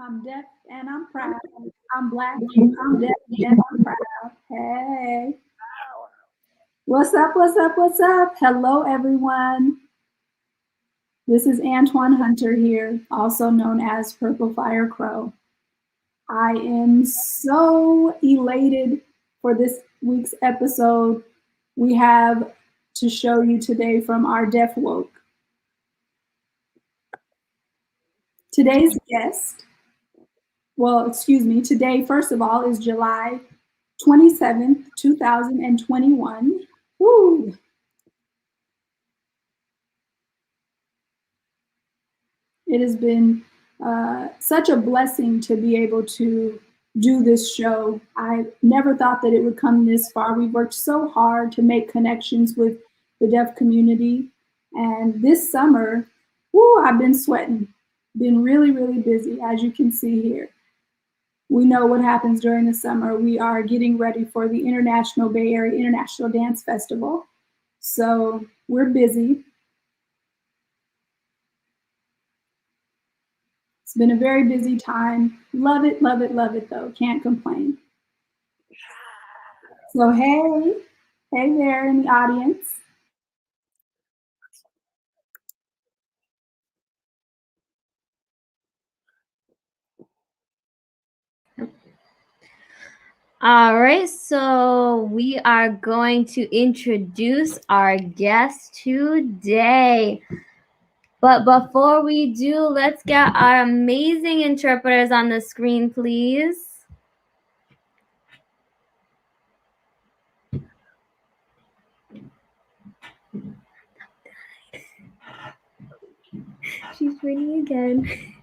I'm deaf and I'm proud. I'm black, I'm deaf and I'm proud. Hey. What's up, what's up, what's up? Hello, everyone. This is Antoine Hunter here, also known as PurpleFireCrow. I am so elated for this week's episode we have to show you today from our Deaf Woke. Today's guest, today, first of all, is July 27th, 2021. Woo! It has been such a blessing to be able to do this show. I never thought that it would come this far. We've worked so hard to make connections with the deaf community. And this summer, I've been sweating, been really, really busy, as you can see here. We know what happens during the summer. We are getting ready for the International Bay Area International Dance Festival. So we're busy. It's been a very busy time. Love it, love it, love it though. Can't complain. So hey there in the audience. All right, so we are going to introduce our guest today. But before we do, let's get our amazing interpreters on the screen, please. She's reading again.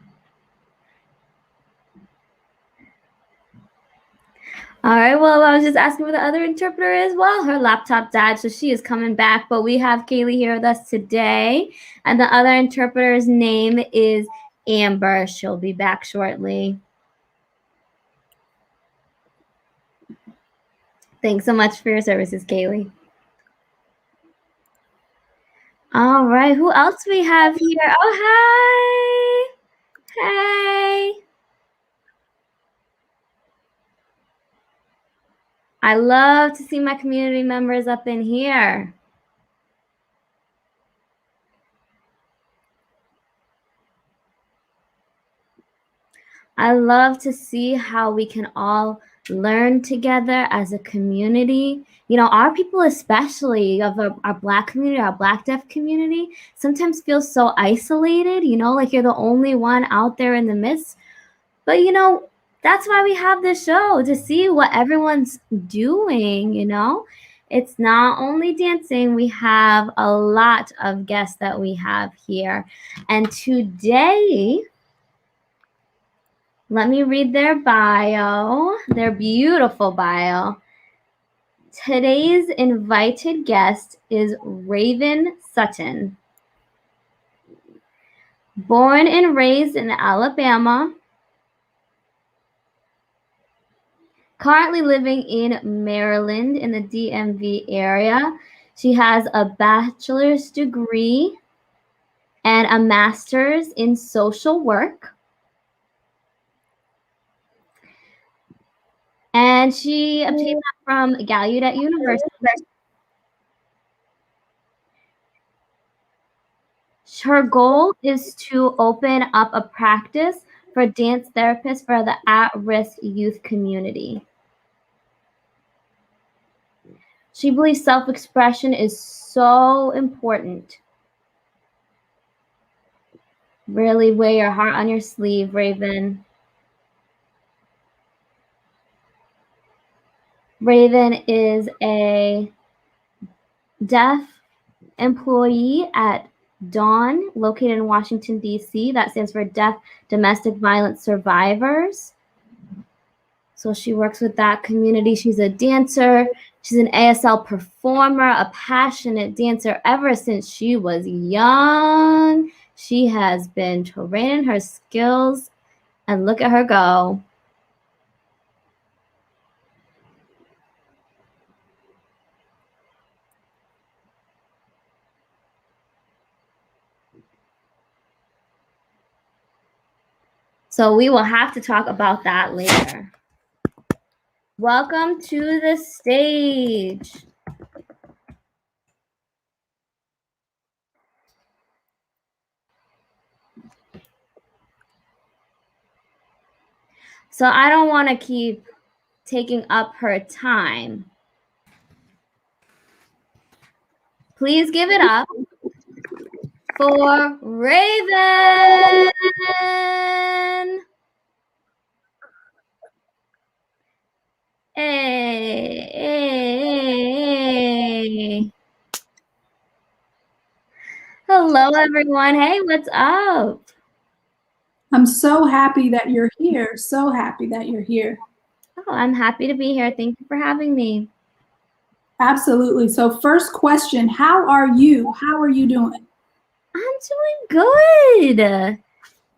All right, well, I was just asking for the other interpreter as well. Her laptop died, so she is coming back. But we have Kaylee here with us today. And the other interpreter's name is Amber. She'll be back shortly. Thanks so much for your services, Kaylee. All right, who else we have here? Oh, hi. Hey. I love to see my community members up in here. I love to see how we can all learn together as a community. You know, our people, especially of our Black community, our Black deaf community, sometimes feel so isolated, you know, like you're the only one out there in the midst. But, you know, that's why we have this show, to see what everyone's doing, you know. It's not only dancing. We have a lot of guests that we have here. And today, let me read their bio, their beautiful bio. Today's invited guest is Raven Sutton. Born and raised in Alabama, currently living in Maryland in the DMV area. She has a bachelor's degree and a master's in social work. And she obtained that from Gallaudet University. Her goal is to open up a practice for dance therapists for the at-risk youth community. She believes self-expression is so important. Really wear your heart on your sleeve, Raven. Raven is a deaf employee at Dawn, located in Washington, D.C. That stands for Deaf Domestic Violence Survivors. So she works with that community. She's a dancer. She's an ASL performer, a passionate dancer ever since she was young. She has been training her skills, and look at her go. So we will have to talk about that later. Welcome to the stage. So I don't want to keep taking up her time. Please give it up for Raven. Hey, hey. Hello, everyone. Hey, what's up? I'm so happy that you're here. So happy that you're here. Oh, I'm happy to be here. Thank you for having me. Absolutely. So first question, how are you? How are you doing? I'm doing good.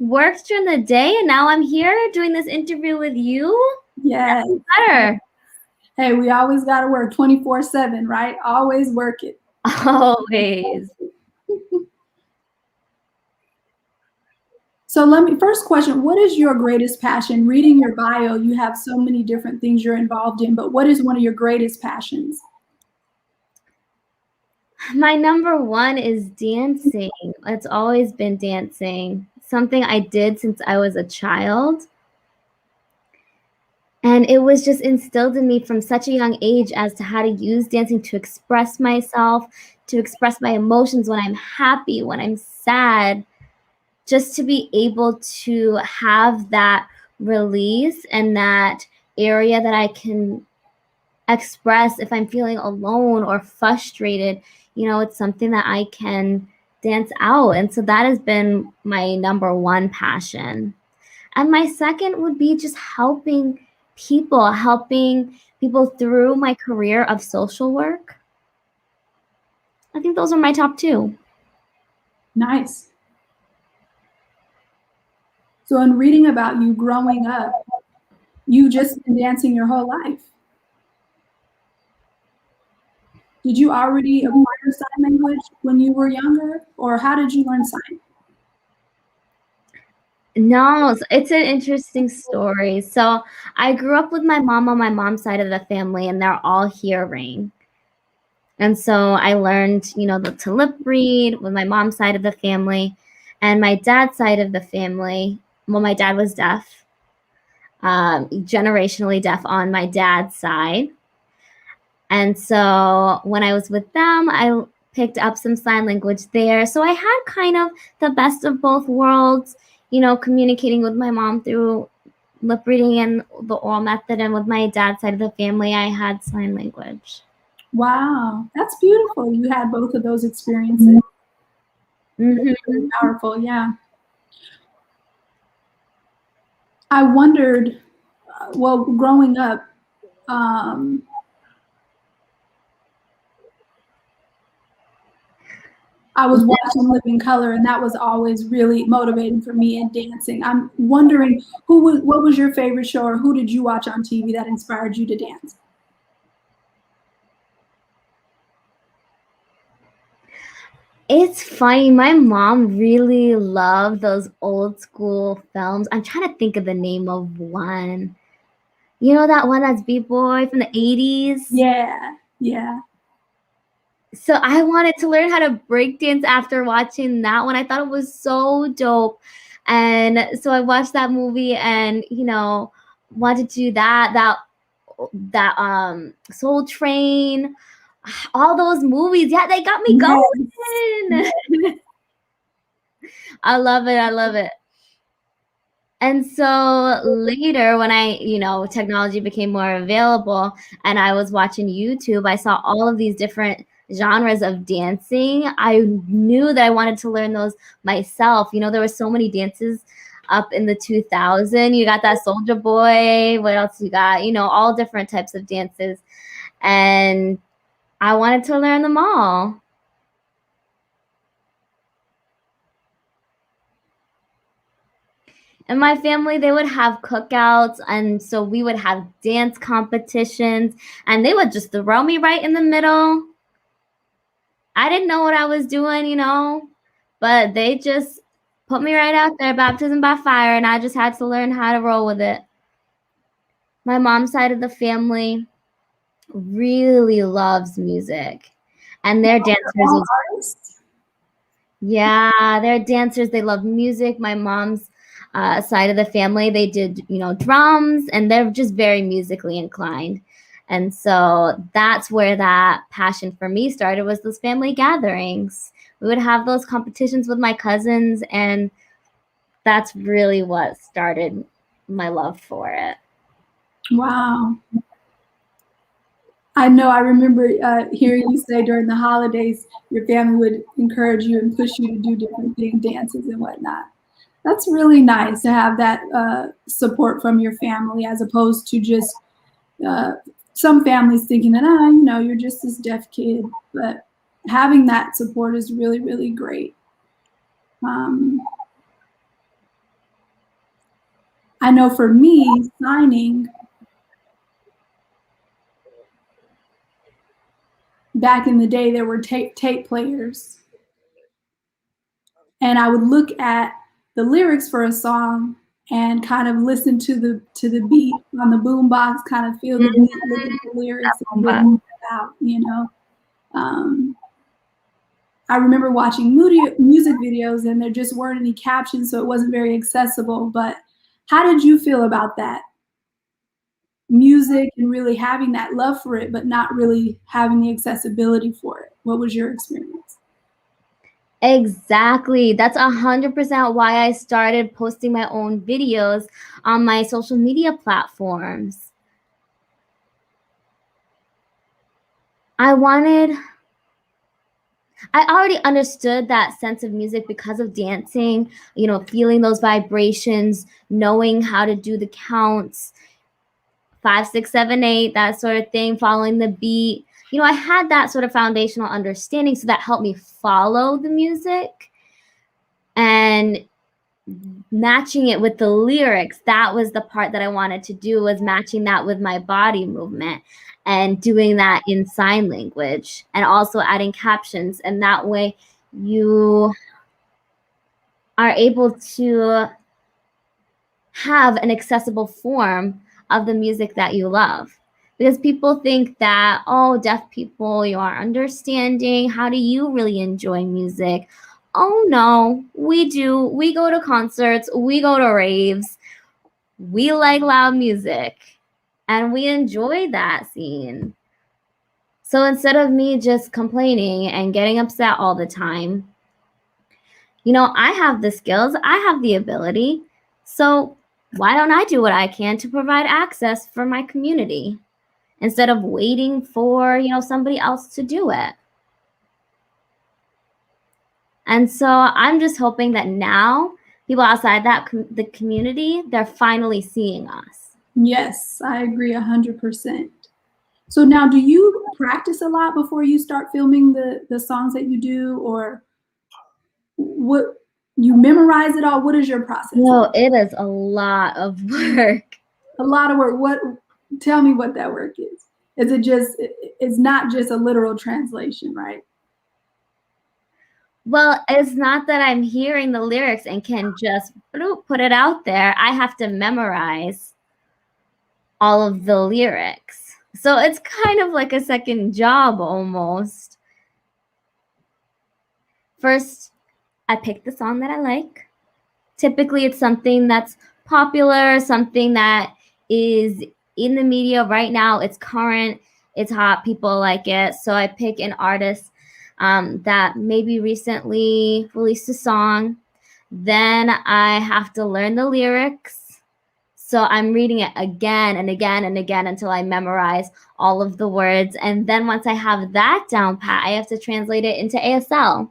Worked during the day, and now I'm here doing this interview with you. Yes. Better. Hey, we always got to work 24/7, right? Always work it. Always. So first question, what is your greatest passion? Reading your bio, you have so many different things you're involved in, but what is one of your greatest passions? My number one is dancing. It's always been dancing. Something I did since I was a child. And it was just instilled in me from such a young age as to how to use dancing to express myself, to express my emotions when I'm happy, when I'm sad, just to be able to have that release and that area that I can express if I'm feeling alone or frustrated. You know, it's something that I can dance out. And so that has been my number one passion. And my second would be just helping people through my career of social work. I think those are my top two. Nice. So in reading about you growing up, you just been dancing your whole life. Did you already acquire sign language when you were younger, or how did you learn sign? No, it's an interesting story. So I grew up with my mom on my mom's side of the family, and they're all hearing. And so I learned, to lip read with my mom's side of the family, and my dad's side of the family. Well, my dad was deaf, generationally deaf on my dad's side. And so when I was with them, I picked up some sign language there. So I had kind of the best of both worlds, communicating with my mom through lip reading and the oral method. And with my dad's side of the family, I had sign language. Wow, that's beautiful. You had both of those experiences. Mm-hmm. Very powerful, yeah. I wondered, well, growing up, I was watching Living Color, and that was always really motivating for me in dancing. I'm wondering what was your favorite show, or who did you watch on TV that inspired you to dance? It's funny. My mom really loved those old school films. I'm trying to think of the name of one. You know that one that's B-Boy from the 80s? Yeah, yeah. So I wanted to learn how to break dance after watching that one. I thought it was so dope. And so I watched that movie and, wanted to do that Soul Train, all those movies. Yeah, they got me going. Yes. I love it. I love it. And so later when technology became more available and I was watching YouTube, I saw all of these different genres of dancing, I knew that I wanted to learn those myself. You know, there were so many dances up in the 2000. You got that Soldier Boy. What else you got? You know, all different types of dances. And I wanted to learn them all. In my family, they would have cookouts, and so we would have dance competitions, and they would just throw me right in the middle. I didn't know what I was doing, you know, but they just put me right out there, baptism by fire, and I just had to learn how to roll with it. My mom's side of the family really loves music, and their dancers. Yeah, they're dancers. They love music. My mom's side of the family, they did, you know, drums, and they're just very musically inclined. And so that's where that passion for me started, was those family gatherings. We would have those competitions with my cousins, and that's really what started my love for it. Wow. I know, I remember hearing you say during the holidays, your family would encourage you and push you to do different things, dances and whatnot. That's really nice to have that support from your family, as opposed to just some families thinking that, you know, you're just this deaf kid. But having that support is really, really great. I know for me, signing, back in the day, there were tape players. And I would look at the lyrics for a song and kind of listen to the beat on the boombox, kind of feel the beat, look at the lyrics, and get them out, you know. I remember watching music videos, and there just weren't any captions, so it wasn't very accessible. But how did you feel about that? Music and really having that love for it, but not really having the accessibility for it. What was your experience? Exactly. That's 100% why I started posting my own videos on my social media platforms. I already understood that sense of music because of dancing, you know, feeling those vibrations, knowing how to do the counts, 5, 6, 7, 8, that sort of thing, following the beat. You know, I had that sort of foundational understanding, so that helped me follow the music. And matching it with the lyrics, that was the part that I wanted to do, was matching that with my body movement and doing that in sign language, and also adding captions. And that way you are able to have an accessible form of the music that you love. Because people think that, oh, deaf people, you are understanding. How do you really enjoy music? Oh, no, we do. We go to concerts. We go to raves. We like loud music. And we enjoy that scene. So instead of me just complaining and getting upset all the time, you know, I have the skills. I have the ability. So why don't I do what I can to provide access for my community instead of waiting for, you know, somebody else to do it? And so I'm just hoping that now people outside the community, they're finally seeing us. Yes, I agree 100%. So now, do you practice a lot before you start filming the songs that you do, or what? You memorize it all? What is your process? No, it is a lot of work. A lot of work. Tell me what that work is. Is it just, it's not just a literal translation, right? Well, it's not that I'm hearing the lyrics and can just put it out there. I have to memorize all of the lyrics. So it's kind of like a second job almost. First, I pick the song that I like. Typically, it's something that's popular, something that is in the media right now. It's current, it's hot, people like it. So I pick an artist that maybe recently released a song. Then I have to learn the lyrics. So I'm reading it again and again and again until I memorize all of the words. And then once I have that down pat, I have to translate it into ASL.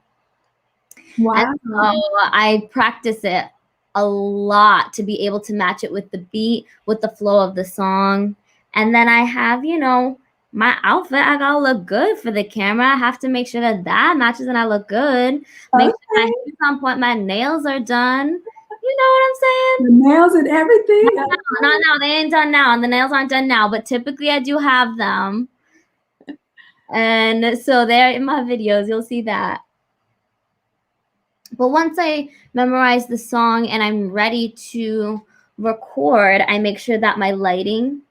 Wow. And so I practice it a lot to be able to match it with the beat, with the flow of the song. And then I have, you know, my outfit. I gotta look good for the camera. I have to make sure that that matches and I look good. Make sure my hair is on point, my nails are done. You know what I'm saying? The nails and everything? No, they ain't done now. And the nails aren't done now. But typically I do have them. And so they're in my videos. You'll see that. But once I memorize the song and I'm ready to record, I make sure that my lighting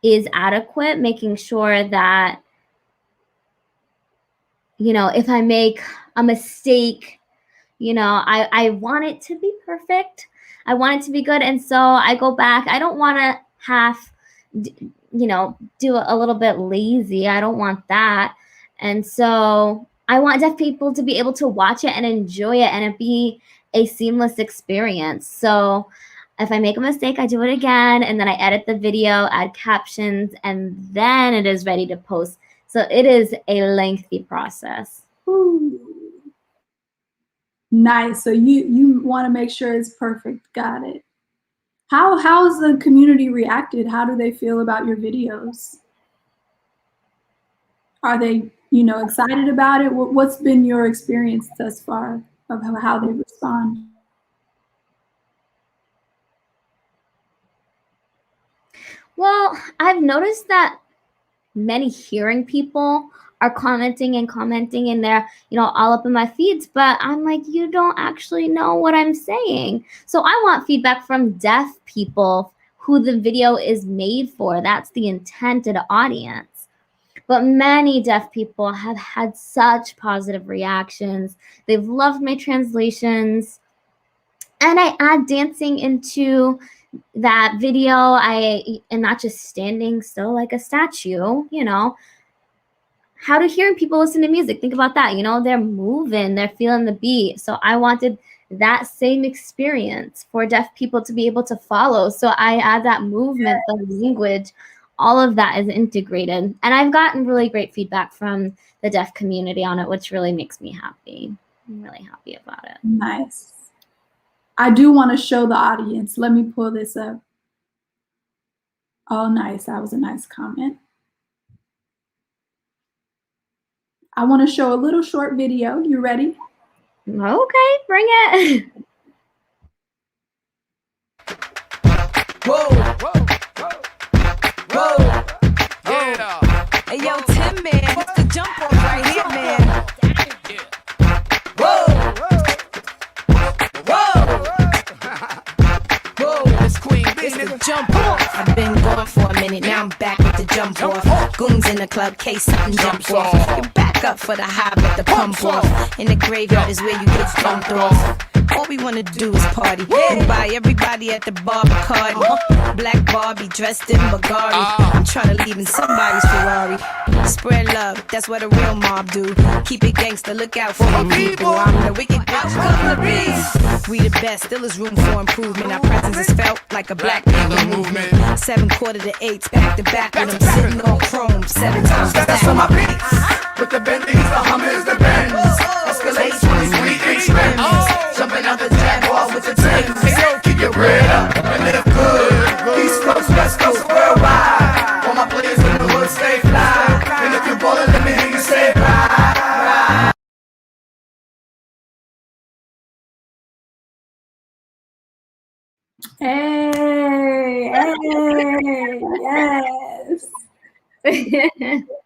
is adequate, making sure that, you know, if I make a mistake, you know, I want it to be perfect. I want it to be good. And so I go back. I don't want to you know, do a little bit lazy. I don't want that. And so I want deaf people to be able to watch it and enjoy it and it be a seamless experience. So if I make a mistake, I do it again, and then I edit the video, add captions, and then it is ready to post. So it is a lengthy process. Ooh. Nice. So you want to make sure it's perfect. Got it. How's the community reacted? How do they feel about your videos? Are they, you know, excited about it? What's been your experience thus far of how they respond? Well, I've noticed that many hearing people are commenting and they're, you know, all up in my feeds, but I'm like, you don't actually know what I'm saying. So I want feedback from deaf people who the video is made for. That's the intended audience. But many deaf people have had such positive reactions. They've loved my translations. And I add dancing into that video. I am not just standing still like a statue, you know. How do hearing people listen to music? Think about that. You know, they're moving, they're feeling the beat. So I wanted that same experience for deaf people to be able to follow. So I add that movement, the language, all of that is integrated. And I've gotten really great feedback from the deaf community on it, which really makes me happy. I'm really happy about it. Nice. I do want to show the audience. Let me pull this up. Oh, nice. That was a nice comment. I want to show a little short video. You ready? Okay, bring it. Whoa, whoa, whoa, whoa, yeah. Hey, yo, Tim, man, what's the jump off right here, man? Whoa, whoa, whoa, this Queen B, it's the jump off. I've been going for a minute, now I'm back with the jump off. Goons in the club, case something jump off. You're back up for the high, but the pump off. In the graveyard is where you get bumped off. All we wanna do is party and buy everybody at the bar Bacardi. Black Barbie dressed in Bulgari. I'm trying to leave in somebody's Ferrari. Spread love, that's what a real mob do. Keep it gangster, look out for the people. I'm the wicked bitch, come the beast. We the best, still is room for improvement. Our presence is felt like a black people movement. 7 quarter to 8, back to back when I'm sitting on chrome 7 times stacked. That's on my beats. With the Bentleys, the Hummers, the Benz. Escalade 23 rims. Jumping out the Jaguar with the Timbs. Hey yo, keep your bread up and live good. East Coast, West Coast, worldwide. All my players in the hood stay fly. And if you're ballin', let me hear you say bye. Hey, yes.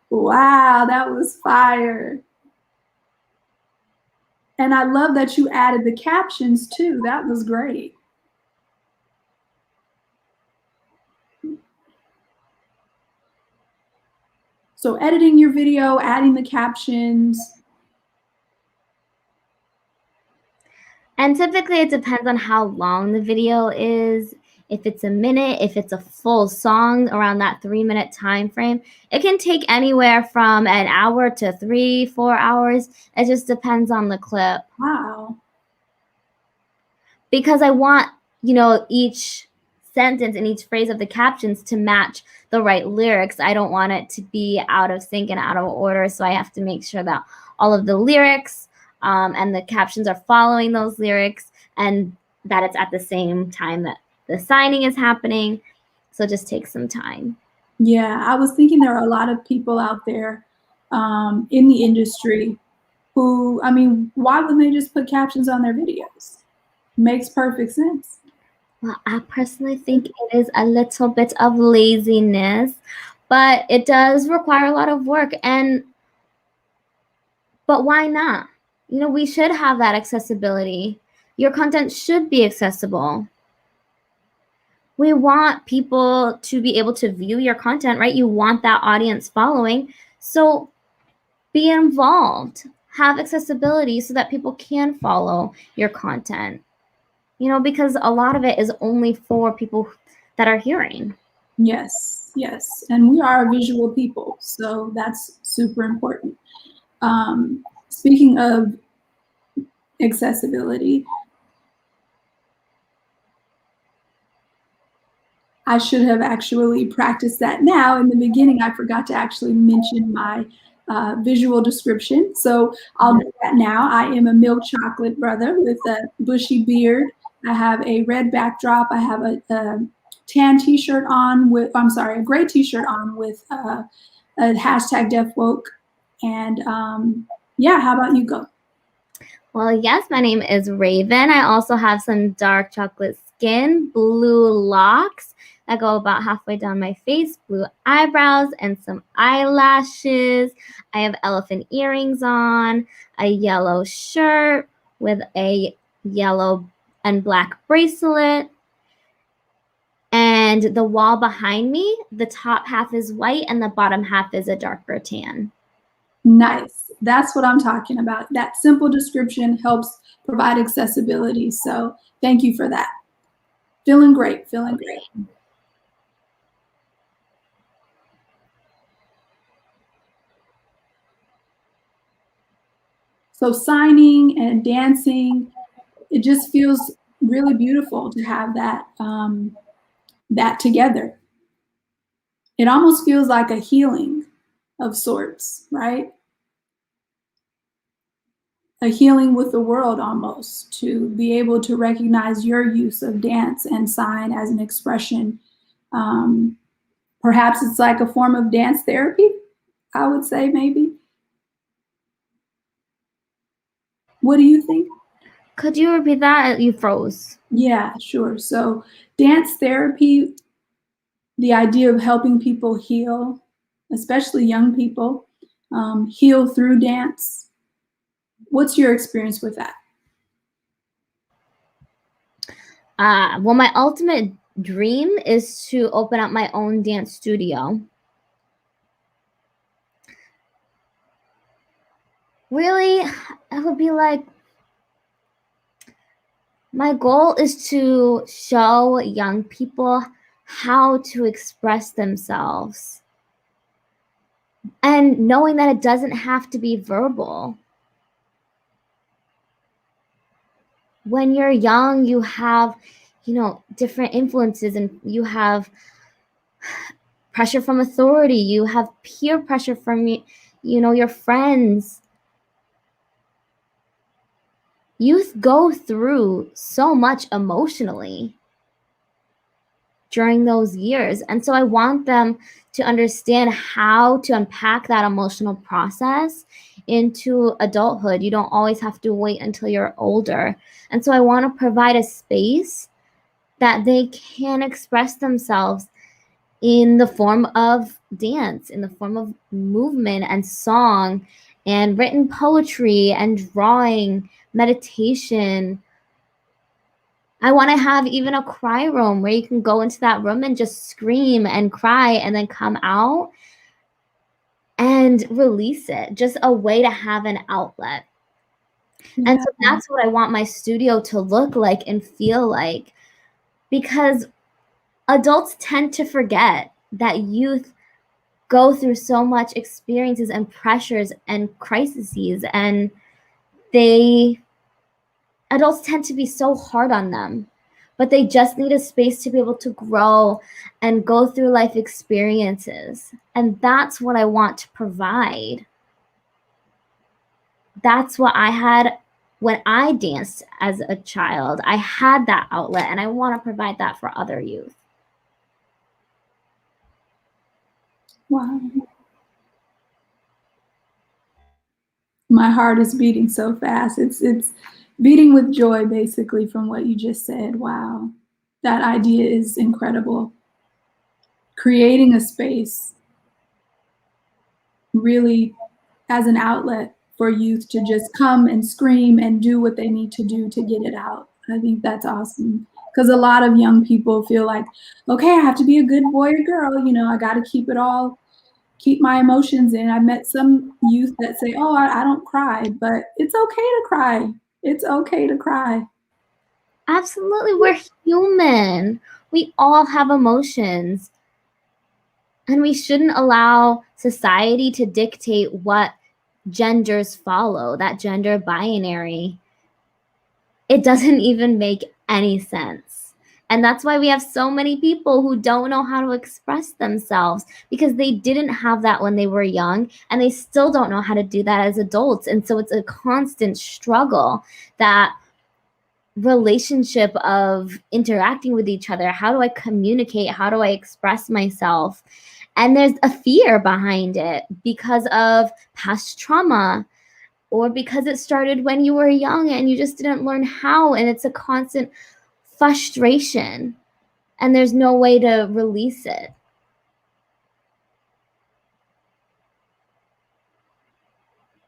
Wow, that was fire. And I love that you added the captions too. That was great. So editing your video, adding the captions. And typically it depends on how long the video is. If it's a minute, if it's a full song around that 3-minute time frame, it can take anywhere from an hour to 3-4 hours. It just depends on the clip. Wow. Because I want each sentence and each phrase of the captions to match the right lyrics. I don't want it to be out of sync and out of order, so I have to make sure that all of the lyrics and the captions are following those lyrics, and that it's at the same time that the signing is happening. So it just takes some time. Yeah, I was thinking there are a lot of people out there in the industry who, I mean, why wouldn't they just put captions on their videos? Makes perfect sense. Well, I personally think it is a little bit of laziness, but it does require a lot of work. But why not? We should have that accessibility. Your content should be accessible. We want people to be able to view your content, right? You want that audience following. So be involved. Have accessibility so that people can follow your content. Because a lot of it is only for people that are hearing. Yes, yes. And we are visual people, so that's super important. Speaking of accessibility, I should have actually practiced that now. In the beginning, I forgot to actually mention my visual description. So I'll do that now. I am a milk chocolate brother with a bushy beard. I have a red backdrop. I have a tan t-shirt on with, a gray t-shirt on with a hashtag Deaf Woke. And yeah, how about you go? Well, yes, my name is Raven. I also have some dark chocolate skin, blue locks that go about halfway down my face, blue eyebrows, and some eyelashes. I have elephant earrings on, a yellow shirt with a yellow and black bracelet. And the wall behind me, the top half is white and the bottom half is a darker tan. Nice. That's what I'm talking about. That simple description helps provide accessibility. So thank you for that. Feeling great, feeling great. So signing and dancing, it just feels really beautiful to have that, that together. It almost feels like a healing of sorts, right? A healing with the world almost, to be able to recognize your use of dance and sign as an expression. Perhaps it's like a form of dance therapy, I would say maybe. What do you think? Could you repeat that? You froze. Yeah, sure. So dance therapy, the idea of helping people heal, especially young people, heal through dance. What's your experience with that? Well, my ultimate dream is to open up my own dance studio. Really, it would be like, my goal is to show young people how to express themselves. And knowing that it doesn't have to be verbal. When you're young, you have, different influences, and you have pressure from authority. You have peer pressure from, your friends. Youth go through so much emotionally during those years. And so I want them to understand how to unpack that emotional process into adulthood. You don't always have to wait until you're older. And so I want to provide a space that they can express themselves in the form of dance, in the form of movement and song and written poetry and drawing, meditation. I want to have even a cry room where you can go into that room and just scream and cry and then come out and release it. Just a way to have an outlet. Yeah. And so that's what I want my studio to look like and feel like, because adults tend to forget that youth go through so much experiences and pressures and crises, and adults tend to be so hard on them. but they just need a space to be able to grow and go through life experiences. And that's what I want to provide. That's what I had when I danced as a child. I had that outlet, and I want to provide that for other youth. Wow. My heart is beating so fast. It's beating with joy, basically, from what you just said. Wow. That idea is incredible. Creating a space really as an outlet for youth to just come and scream and do what they need to do to get it out. I think that's awesome. Because a lot of young people feel like, okay, I have to be a good boy or girl. You know, I got to keep it all, keep my emotions in. I met some youth that say, oh, I don't cry, but it's okay to cry. It's okay to cry. Absolutely. We're human. We all have emotions. And we shouldn't allow society to dictate what genders follow, that gender binary. It doesn't even make any sense. And that's why we have so many people who don't know how to express themselves, because they didn't have that when they were young, and they still don't know how to do that as adults. And so it's a constant struggle, that relationship of interacting with each other. How do I communicate? How do I express myself? And there's a fear behind it because of past trauma, or because it started when you were young and you just didn't learn how, and it's a constant frustration, and there's no way to release it.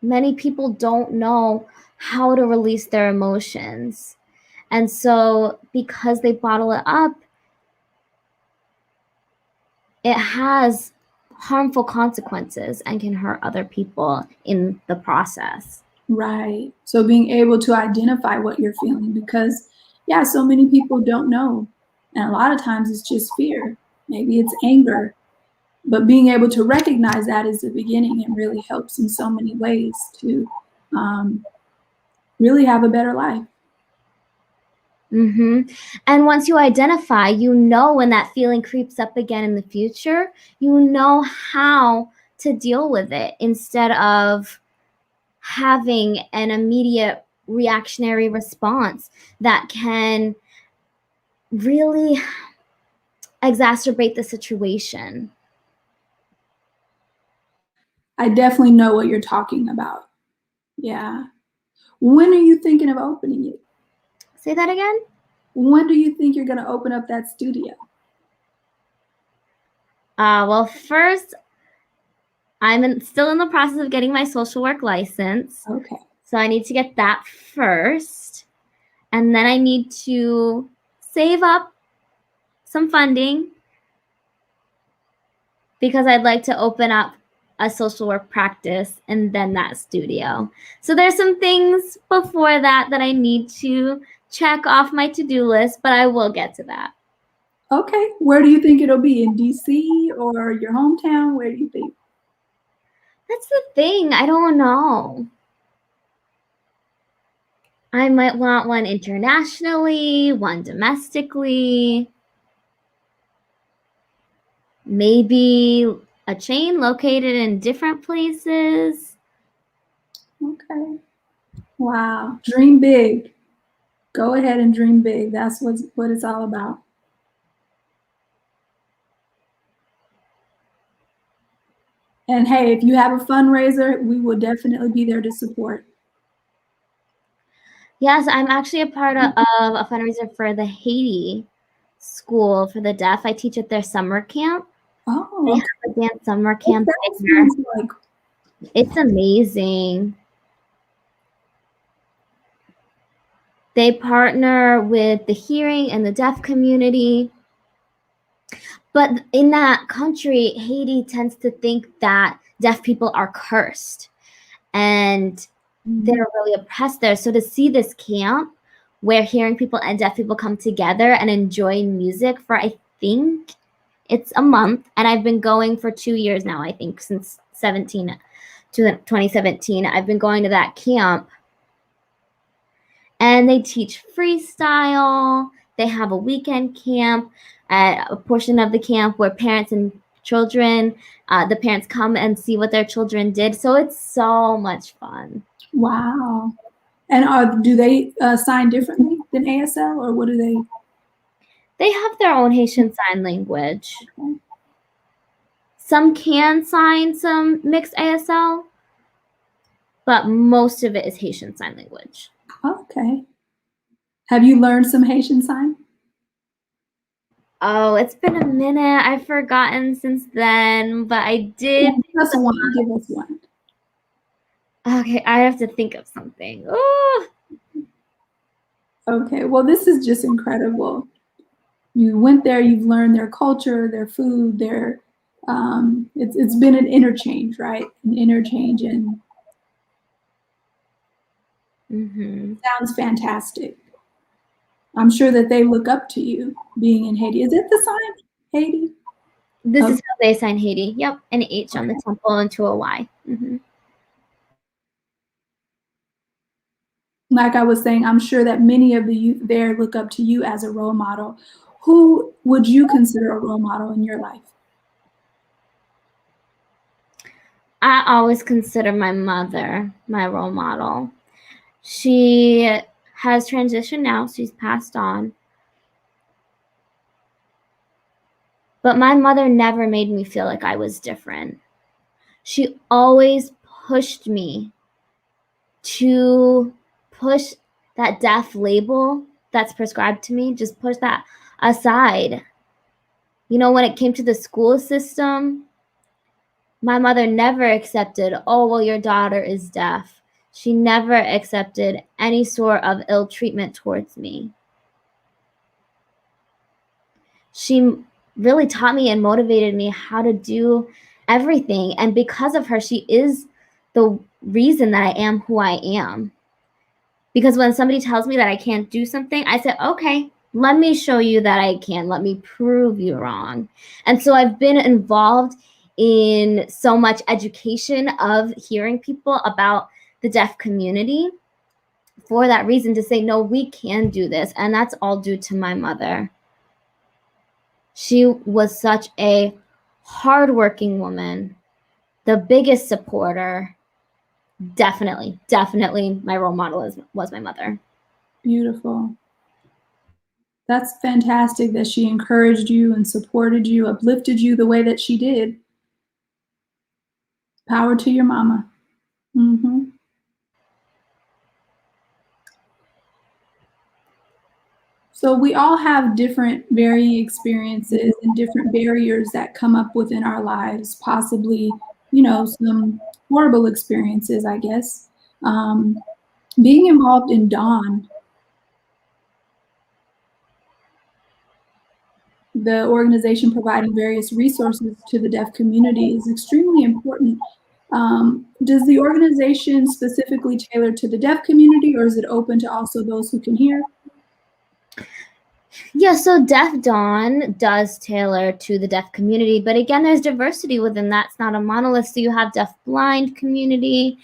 Many people don't know how to release their emotions. And so because they bottle it up, it has harmful consequences and can hurt other people in the process. Right. So being able to identify what you're feeling, because yeah, so many people don't know. And a lot of times it's just fear. Maybe it's anger. But being able to recognize that is the beginning, and really helps in so many ways to really have a better life. And once you identify, you know, when that feeling creeps up again in the future, you know how to deal with it, instead of having an immediate reactionary response that can really exacerbate the situation. I definitely know what you're talking about. Yeah. When are you thinking of opening it? Say that again? When do you think you're going to open up that studio? Well, first, I'm still in the process of getting my social work license. Okay. So I need to get that first. And then I need to save up some funding, because I'd like to open up a social work practice and then that studio. So there's some things before that I need to check off my to-do list, but I will get to that. Okay. Where do you think it'll be? In DC or your hometown? Where do you think? That's the thing. I don't know. I might want one internationally, one domestically. Maybe a chain located in different places. Okay. Wow. Dream big. Go ahead and dream big. That's what it's all about. And hey, if you have a fundraiser, we will definitely be there to support. Yes, I'm actually a part of a fundraiser for the Haiti School for the Deaf. I teach at their summer camp. Oh, They okay. have a dance summer camp That there. sounds like It's amazing. They partner with the hearing and the deaf community. But in that country, Haiti tends to think that deaf people are cursed, and they're really oppressed there. So to see this camp where hearing people and deaf people come together and enjoy music for, I think it's a month, and I've been going for 2 years now, I think, since 2017. I've been going to that camp, and they teach freestyle. They have a weekend camp at a portion of the camp where parents and children, the parents come and see what their children did. So it's so much fun. Wow. And do they sign differently than ASL, or what do they? They have their own Haitian Sign Language. Okay. Some can sign some mixed ASL, but most of it is Haitian Sign Language. Okay. Have you learned some Haitian Sign? Oh, it's been a minute. I've forgotten since then, but I did. Give us one. Give us one. Okay, I have to think of something. Ooh. Okay, well, this is just incredible. You went there, you've learned their culture, their food, their it's been an interchange, right? An interchange, and sounds fantastic. I'm sure that they look up to you being in Haiti. Is it the sign, Haiti? This is how they sign Haiti. Yep, an H on the temple and to a Y. Like I was saying, I'm sure that many of the youth there look up to you as a role model. Who would you consider a role model in your life? I always consider my mother my role model. She has transitioned now. She's passed on. But my mother never made me feel like I was different. She always pushed me to push that deaf label that's prescribed to me, just push that aside. You know, when it came to the school system, my mother never accepted, oh, well, your daughter is deaf. She never accepted any sort of ill treatment towards me. She really taught me and motivated me how to do everything. And because of her, she is the reason that I am who I am. Because when somebody tells me that I can't do something, I said, okay, let me show you that I can. Let me prove you wrong. And so I've been involved in so much education of hearing people about the deaf community for that reason, to say, no, we can do this. And that's all due to my mother. She was such a hardworking woman, the biggest supporter. Definitely my role model was my mother. Beautiful. That's fantastic that she encouraged you and supported you, uplifted you the way that she did. Power to your mama. So we all have different varying experiences and different barriers that come up within our lives, possibly, you know, some horrible experiences, I guess. Being involved in DAWN, the organization providing various resources to the deaf community, is extremely important. Does the organization specifically tailor to the deaf community, or is it open to also those who can hear? Yeah, so Deaf DAWN does tailor to the deaf community, but again, there's diversity within that. It's not a monolith. So you have DeafBlind community,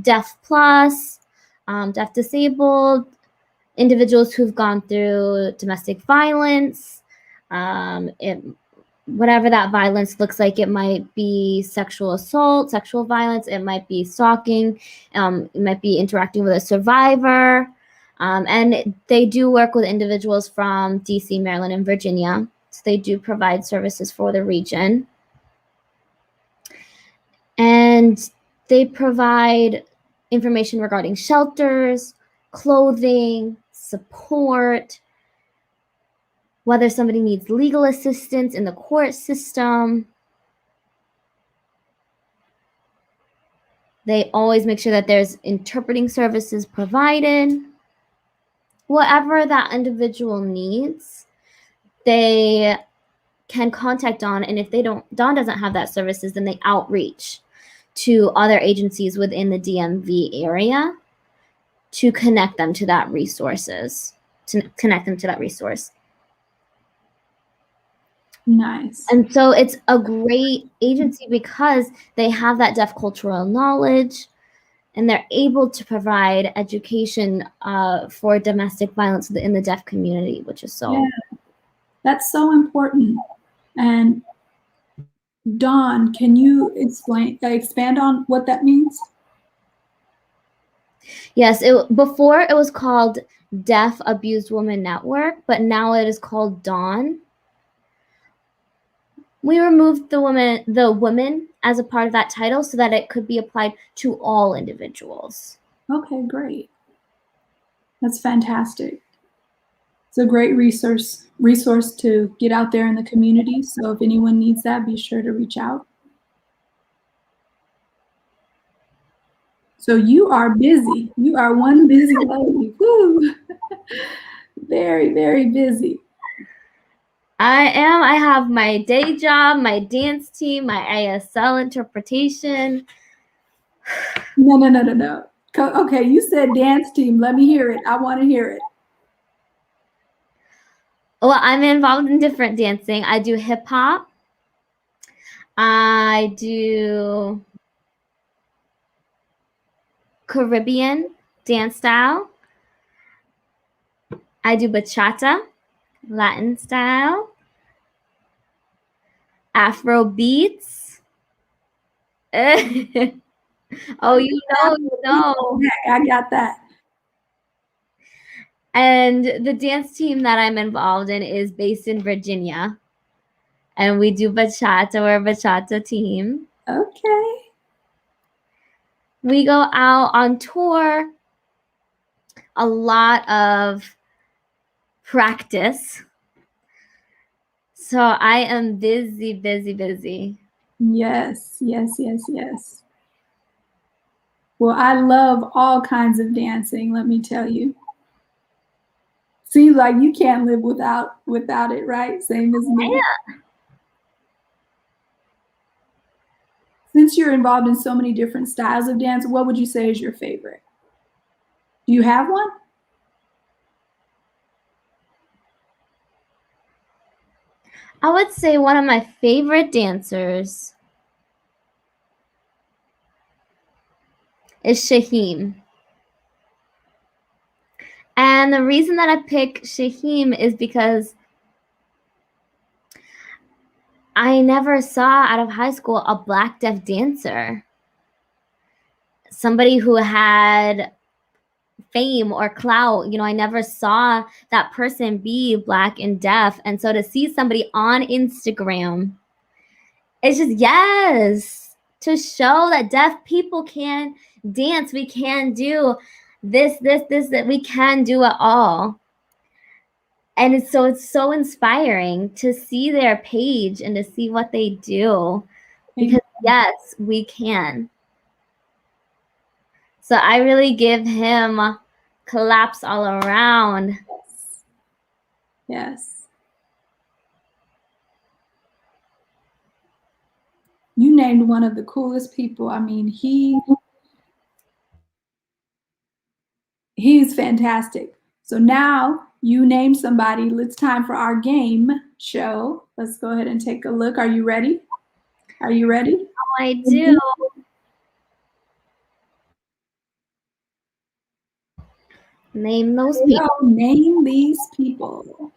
Deaf Plus, Deaf Disabled, individuals who've gone through domestic violence, whatever that violence looks like. It might be sexual assault, sexual violence, it might be stalking, it might be interacting with a survivor. And they do work with individuals from DC, Maryland, and Virginia. So they do provide services for the region. And they provide information regarding shelters, clothing, support, whether somebody needs legal assistance in the court system. They always make sure that there's interpreting services provided. Whatever that individual needs, they can contact DAWN, and if DAWN doesn't have that services, then they outreach to other agencies within the DMV area to connect them to that resource. Nice. And so it's a great agency because they have that deaf cultural knowledge. and they're able to provide education for domestic violence in the deaf community, which is so. Yeah, that's so important. And Dawn, can you expand on what that means? Yes, before it was called Deaf Abused Women Network, but now it is called Dawn. We removed the women as a part of that title so that it could be applied to all individuals. Okay, great. That's fantastic. It's a great resource to get out there in the community. So if anyone needs that, be sure to reach out. So you are busy. You are one busy lady. Woo! Very, very busy. I am. I have my day job, my dance team, my ASL interpretation. No. Okay, you said dance team. Let me hear it. I want to hear it. Well, I'm involved in different dancing. I do hip hop. I do Caribbean dance style. I do bachata, Latin style, Afro beats. Oh, you know. I got that. And the dance team that I'm involved in is based in Virginia. And we do bachata. We're a bachata team. Okay. We go out on tour. A lot of practice. So I am busy. Yes. Well, I love all kinds of dancing, let me tell you. Seems like you can't live without it, right? Same as me. Yeah. Since you're involved in so many different styles of dance, what would you say is your favorite? Do you have one? I would say one of my favorite dancers is Shaheem. And the reason that I pick Shaheem is because I never saw out of high school a Black deaf dancer. Somebody who had fame or clout. You know, I never saw that person be Black and deaf. And so to see somebody on Instagram, it's just, yes, to show that deaf people can dance. We can do this, that we can do it all. And it's so inspiring to see their page and to see what they do, because yes, we can. So I really give him claps all around. Yes. You named one of the coolest people. I mean, he's fantastic. So now you named somebody. It's time for our game show. Let's go ahead and take a look. Are you ready? Are you ready? Oh, I do. Name those people. Name these people.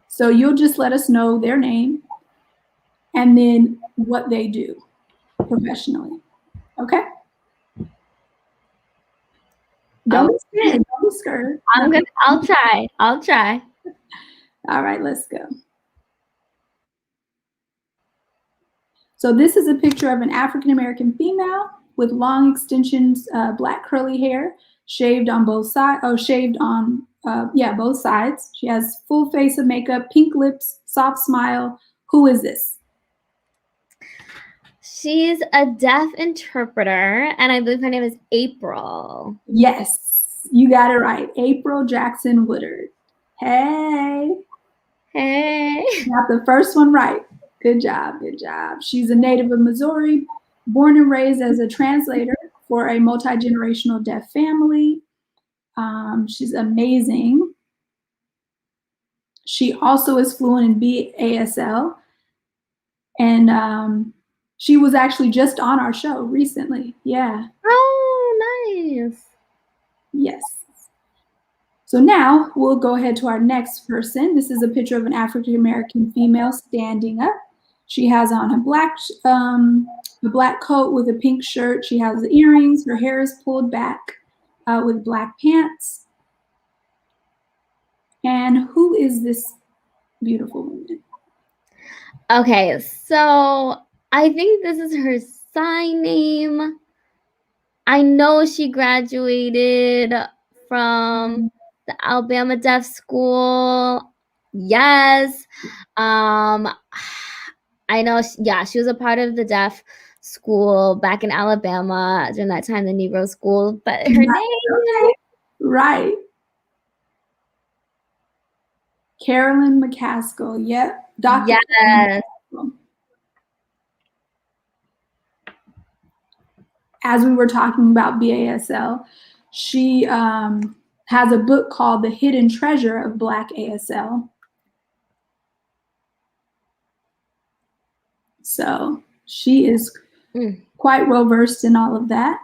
So you'll just let us know their name and then what they do professionally. Okay? Don't be scared. I'm good. I'll try. All right, let's go. So this is a picture of an African-American female with long extensions, black curly hair, shaved on both sides. Both sides. She has full face of makeup, pink lips, soft smile. Who is this? She's a deaf interpreter, and I believe her name is April. Yes, you got it right. April Jackson Woodard. Hey. Got the first one right. Good job. She's a native of Missouri, born and raised as a translator for a multi-generational deaf family. She's amazing. She also is fluent in BASL, and she was actually just on our show recently. Yeah. Oh, nice. Yes. So now we'll go ahead to our next person. This is a picture of an African-American female standing up. She has on a black coat with a pink shirt. She has the earrings. Her hair is pulled back with black pants. And who is this beautiful woman? Okay, so I think this is her sign name. I know she graduated from the Alabama Deaf School. Yes. I know, she was a part of the deaf school back in Alabama during that time, the Negro school. But her name, right? Carolyn McCaskill. Yep. Dr. Yes. As we were talking about BASL, she has a book called The Hidden Treasure of Black ASL. So she is quite well versed in all of that.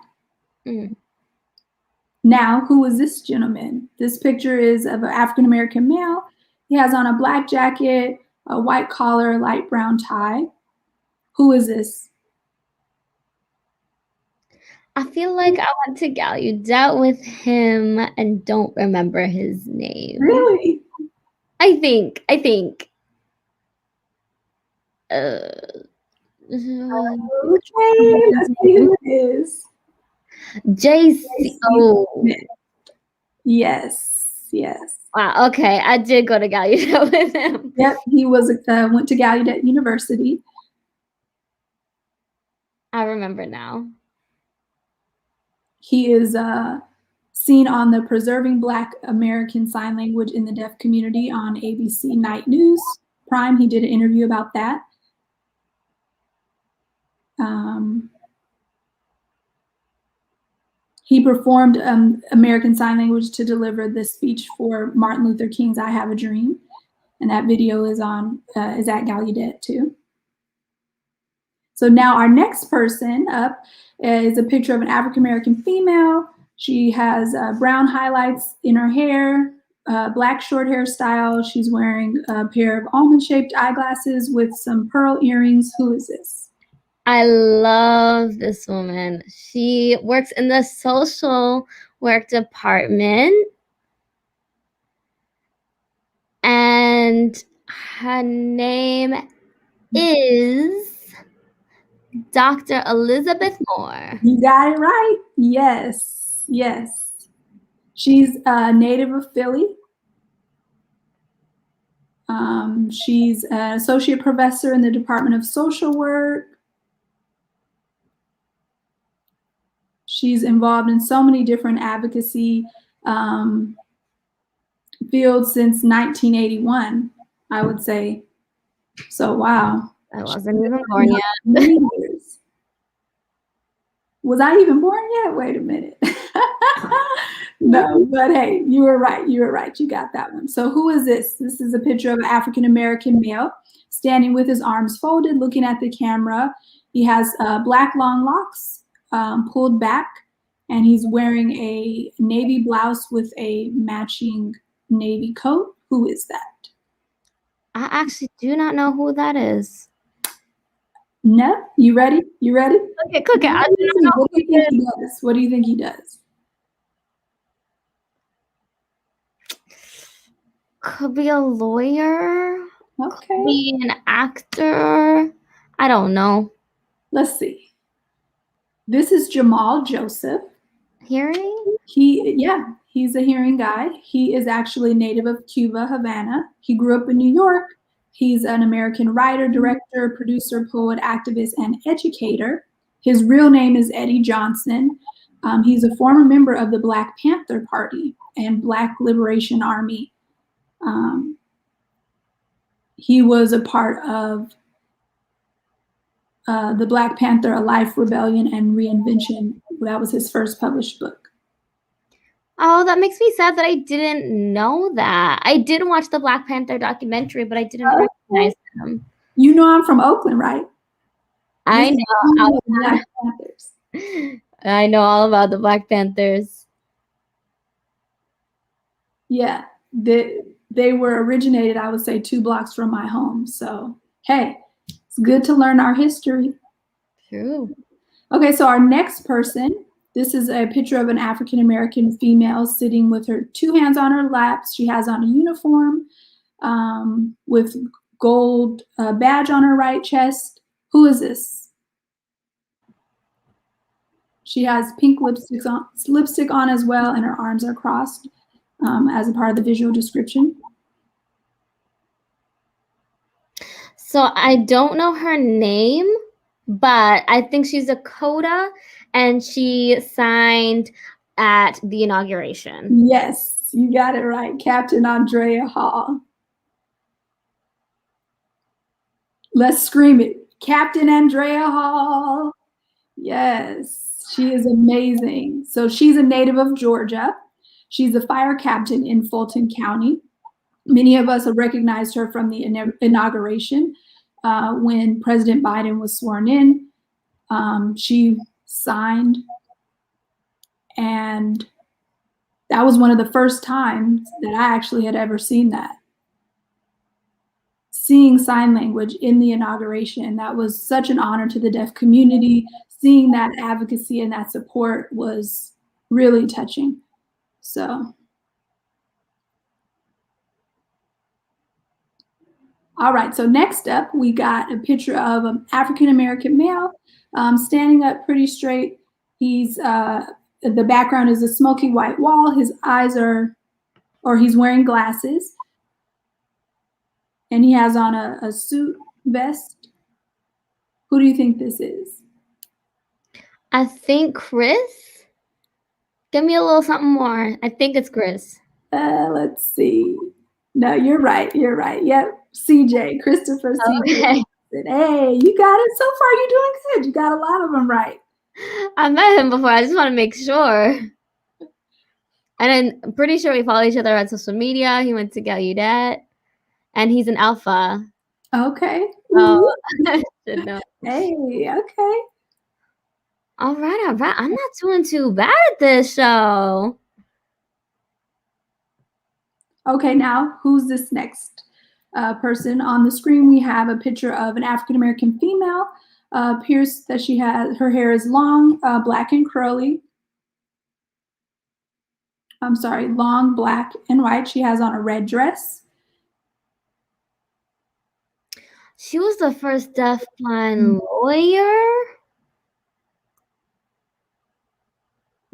Now, who is this gentleman? This picture is of an African-American male. He has on a black jacket, a white collar, light brown tie. Who is this? I feel like I went to Gallaudet with him and don't remember his name. Really? I think. Okay, let's see who it is. JC. Oh. Yes. Wow, okay. I did go to Gallaudet with him. Yep, he was went to Gallaudet University. I remember now. He is seen on the Preserving Black American Sign Language in the Deaf Community on ABC Night News Prime. He did an interview about that. He performed American Sign Language to deliver this speech for Martin Luther King's I Have a Dream. And that video is at Gallaudet too. So now our next person up is a picture of an African-American female. She has brown highlights in her hair, black short hairstyle. She's wearing a pair of almond-shaped eyeglasses with some pearl earrings. Who is this? I love this woman. She works in the social work department. And her name is Dr. Elizabeth Moore. You got it right. Yes. She's a native of Philly. She's an associate professor in the Department of Social Work. She's involved in so many different advocacy fields since 1981, I would say. So, wow. I wasn't even born yet. Was I even born yet? Wait a minute. No, but hey, you were right. You got that one. So who is this? This is a picture of an African-American male standing with his arms folded, looking at the camera. He has black long locks pulled back, and he's wearing a navy blouse with a matching navy coat. Who is that? I actually do not know who that is. No? You ready? Okay, cook it. I do not know. What do you think he does? Could be a lawyer. Okay. Could be an actor. I don't know. Let's see. This is Jamal Joseph. Hearing? He's a hearing guy. He is actually a native of Cuba, Havana. He grew up in New York. He's an American writer, director, producer, poet, activist, and educator. His real name is Eddie Johnson. He's a former member of the Black Panther Party and Black Liberation Army. He was a part of the Black Panther, A Life, Rebellion, and Reinvention. That was his first published book. Oh, that makes me sad that I didn't know that. I did watch the Black Panther documentary, but I didn't recognize them. You know I'm from Oakland, right? I know. Black Panthers. I know all about the Black Panthers. Yeah, they were originated, I would say, 2 blocks from my home. So, hey, it's good to learn our history. True. Okay, so our next person, this is a picture of an African-American female sitting with her 2 hands on her lap. She has on a uniform with gold badge on her right chest. Who is this? She has pink lipstick on as well, and her arms are crossed as a part of the visual description. So I don't know her name, but I think she's a coda, and she signed at the inauguration. Yes, you got it right. Captain Andrea Hall. Let's scream it. Captain Andrea Hall. Yes, she is amazing. So she's a native of Georgia. She's a fire captain in Fulton County. Many of us have recognized her from the inauguration when President Biden was sworn in. She signed, and that was one of the first times that I actually had ever seen that. Seeing sign language in the inauguration, that was such an honor to the deaf community. Seeing that advocacy and that support was really touching. So, all right, so next up, we got a picture of an African-American male standing up pretty straight. He's, the background is a smoky white wall. His eyes are, or he's wearing glasses. And he has on a suit vest. Who do you think this is? I think Chris. Give me a little something more. I think it's Chris. Let's see. No, you're right. You're right. Yep. CJ, Christopher CJ. Okay. Hey, you got it. So far, you're doing good. You got a lot of them right. I met him before. I just want to make sure. And then I'm pretty sure we follow each other on social media. He went to Gallaudet, and he's an alpha. Okay. Oh, I should know. Hey, okay. All right, all right. I'm not doing too bad at this show. Okay, now who's this next person? On the screen, we have a picture of an African-American female. Appears that she has, her hair is long, black and curly. I'm sorry, long, black and white. She has on a red dress. She was the first DeafBlind lawyer.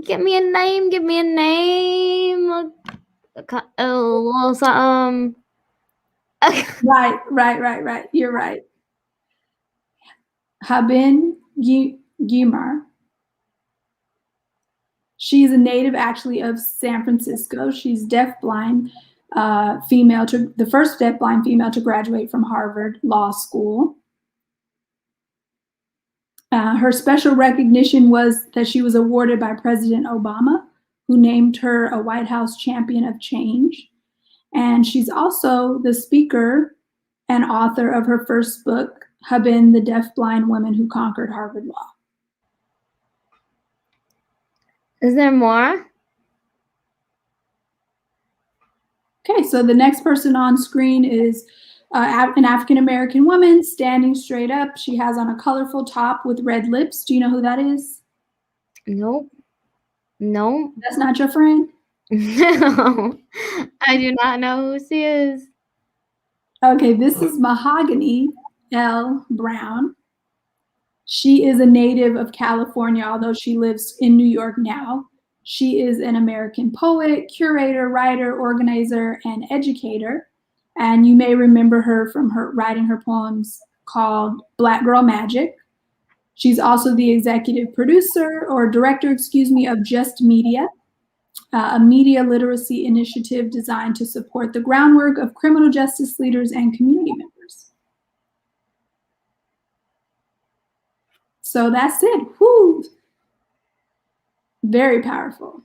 Give me a name. Give me a name. Oh, something. Right. You're right. Haben Gimar. She's a native actually of San Francisco. She's deafblind female, to the first deafblind female to graduate from Harvard Law School. Her special recognition was that she was awarded by President Obama, who named her a White House Champion of Change. And she's also the speaker and author of her first book, Haben, the Deafblind Women Who Conquered Harvard Law. Is there more? Okay, so the next person on screen is an African-American woman standing straight up. She has on a colorful top with red lips. Do you know who that is? Nope. Nope. That's not your friend? No, I do not know who she is. Okay, this is Mahogany L. Brown. She is a native of California, although she lives in New York now. She is an American poet, curator, writer, organizer, and educator. And you may remember her from her writing her poems called Black Girl Magic. She's also the executive producer or director, of Just Media, a media literacy initiative designed to support the groundwork of criminal justice leaders and community members. So that's it. Woo! Very powerful.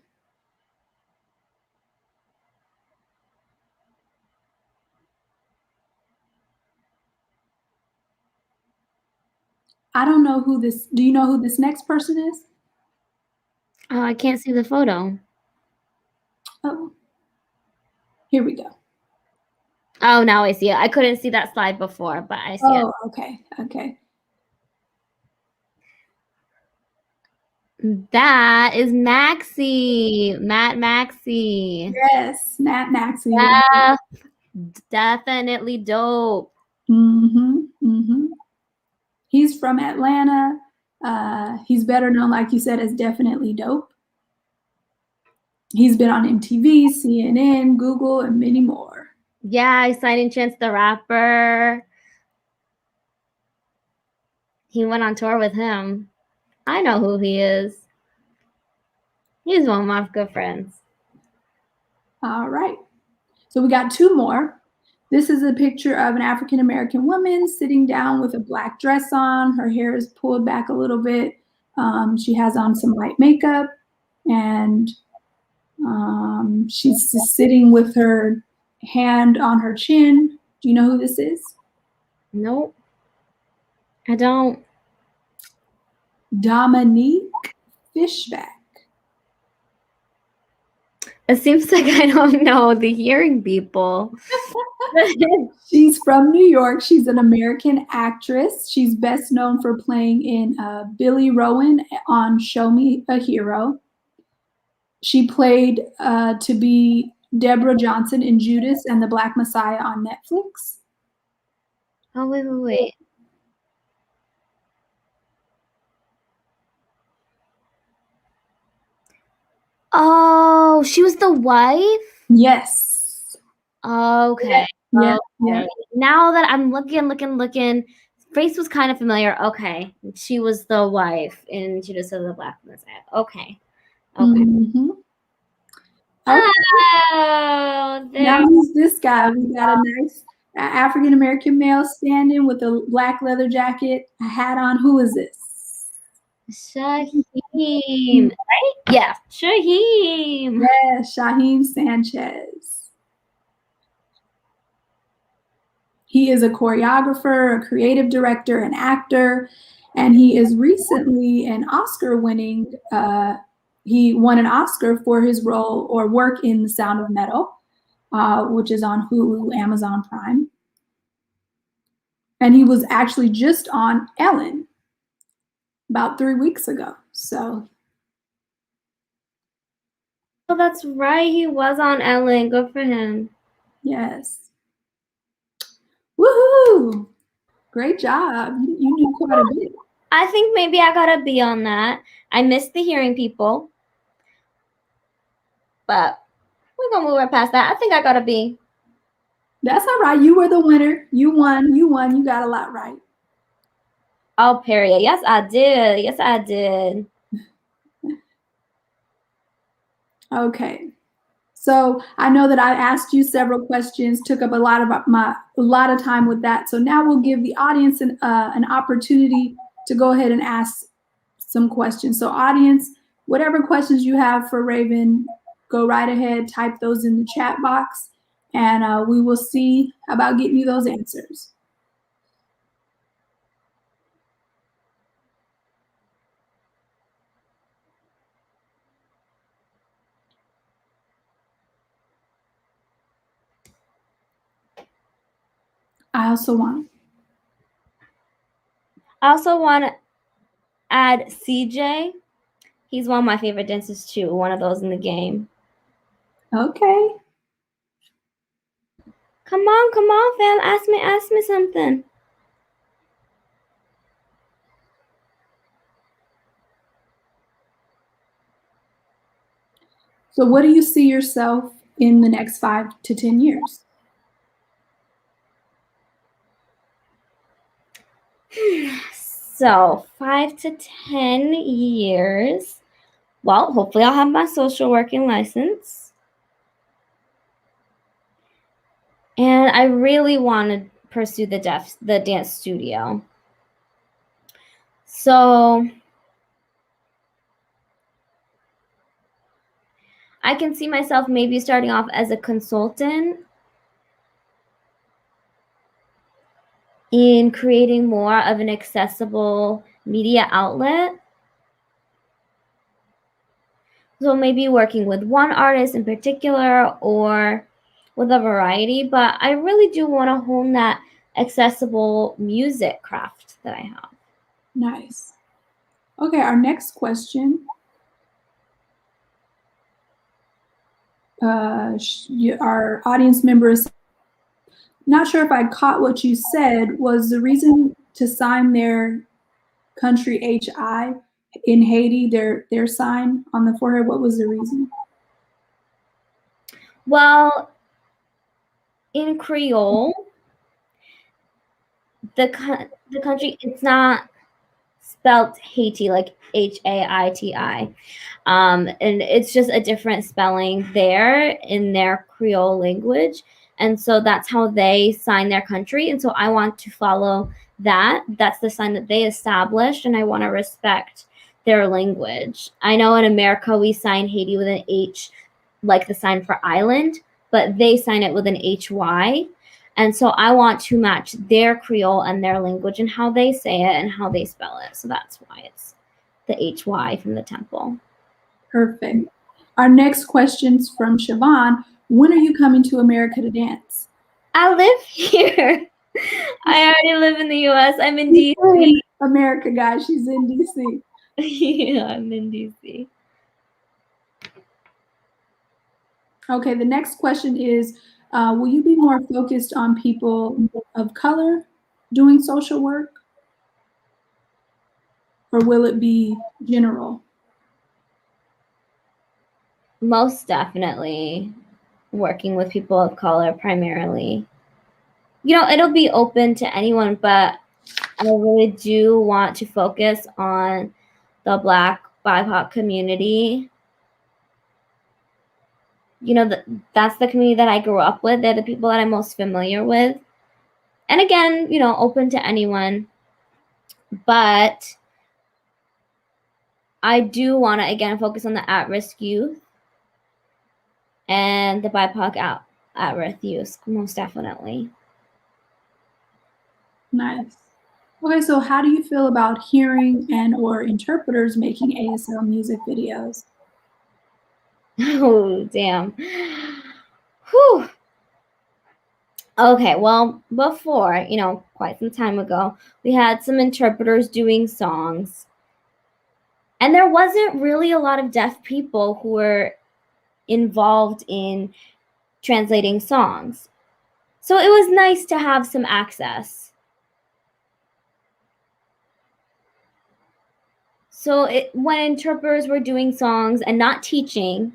I don't know who this, do you know who this next person is? Oh, I can't see the photo. Oh, here we go. Oh, now I see it. I couldn't see that slide before, but I see it. Oh, okay, okay. That is Maxie, Matt Maxie. Yes, Matt Maxie. Yeah, definitely dope. He's from Atlanta. He's better known, like you said, as Definitely Dope. He's been on MTV, CNN, Google, and many more. Yeah, Exciting Chance the Rapper. He went on tour with him. I know who he is. He's one of my good friends. All right. So we got two more. This is a picture of an African-American woman sitting down with a black dress on. Her hair is pulled back a little bit. She has on some light makeup, and she's just sitting with her hand on her chin. Do you know who this is? Nope. I don't. Dominique Fishback. It seems like I don't know the hearing people. She's from New York. She's an American actress. She's best known for playing in Billy Rowan on Show Me a Hero. She played to be Deborah Johnson in Judas and the Black Messiah on Netflix. Oh, wait. Oh, she was the wife? Yes. Okay. Yeah. Okay. Yeah. Now that I'm looking, face was kind of familiar. Okay. She was the wife in Judas of the Black Messiah. Okay. Mm-hmm. Okay. Oh, Now who's this guy? We got a nice African-American male standing with a black leather jacket, a hat on. Who is this? Shaheem, right? Yeah, Shaheem. Yes, Shaheem Sanchez. He is a choreographer, a creative director, an actor, and he is recently an Oscar-winning. He won an Oscar for his role or work in The Sound of Metal, which is on Hulu, Amazon Prime. And he was actually just on Ellen about 3 weeks ago. So. Oh, that's right. He was on Ellen. Good for him. Yes. Woohoo! Great job. You knew quite a bit. I think maybe I got a B on that. I missed the hearing people. But we're going to move right past that. I think I got a B. That's all right. You were the winner. You won. You won. You got a lot right. Oh, period. Yes, I did. Yes, I did. Okay. So I know that I asked you several questions, took up a lot of time with that. So now we'll give the audience an opportunity to go ahead and ask some questions. So audience, whatever questions you have for Raven, go right ahead, type those in the chat box, and we will see about getting you those answers. I also want to add CJ. He's one of my favorite dancers too. One of those in the game. Okay. Come on, fam. Ask me something. So what do you see yourself in the next 5 to 10 years? So 5 to 10 years. Well, hopefully I'll have my social working license. And I really want to pursue the dance studio. So I can see myself maybe starting off as a consultant. in creating more of an accessible media outlet. So maybe working with one artist in particular or with a variety, but I really do want to hone that accessible music craft that I have. Nice. Okay, our next question. Our audience member is not sure if I caught what you said. Was the reason to sign their country HI in Haiti, their sign on the forehead? What was the reason? Well, in Creole, the country, it's not spelled Haiti like Haiti, and it's just a different spelling there in their Creole language, and so that's how they sign their country. And so I want to follow that. That's the sign that they established, and I want to respect their language. I know in America we sign Haiti with an H, like the sign for island, but they sign it with an HY. And so I want to match their Creole and their language and how they say it and how they spell it. So that's why it's the HY from the temple. Perfect. Our next question's from Siobhan. When are you coming to America to dance? I live here. I already live in the US. I'm in DC. America, guys. She's in DC. Yeah, I'm in DC. Okay, the next question is, will you be more focused on people of color doing social work? Or will it be general? Most definitely working with people of color primarily. You know, it'll be open to anyone, but I really do want to focus on the Black BIPOC community. You know, that's the community that I grew up with. They're the people that I'm most familiar with. And again, you know, open to anyone. But I do want to, again, focus on the at-risk youth and the BIPOC at-risk youth, most definitely. Nice. Okay, so how do you feel about hearing and or interpreters making ASL music videos? Oh, damn. Whew. Okay, well, before, you know, quite some time ago, we had some interpreters doing songs. And there wasn't really a lot of deaf people who were involved in translating songs. So it was nice to have some access. So when interpreters were doing songs and not teaching,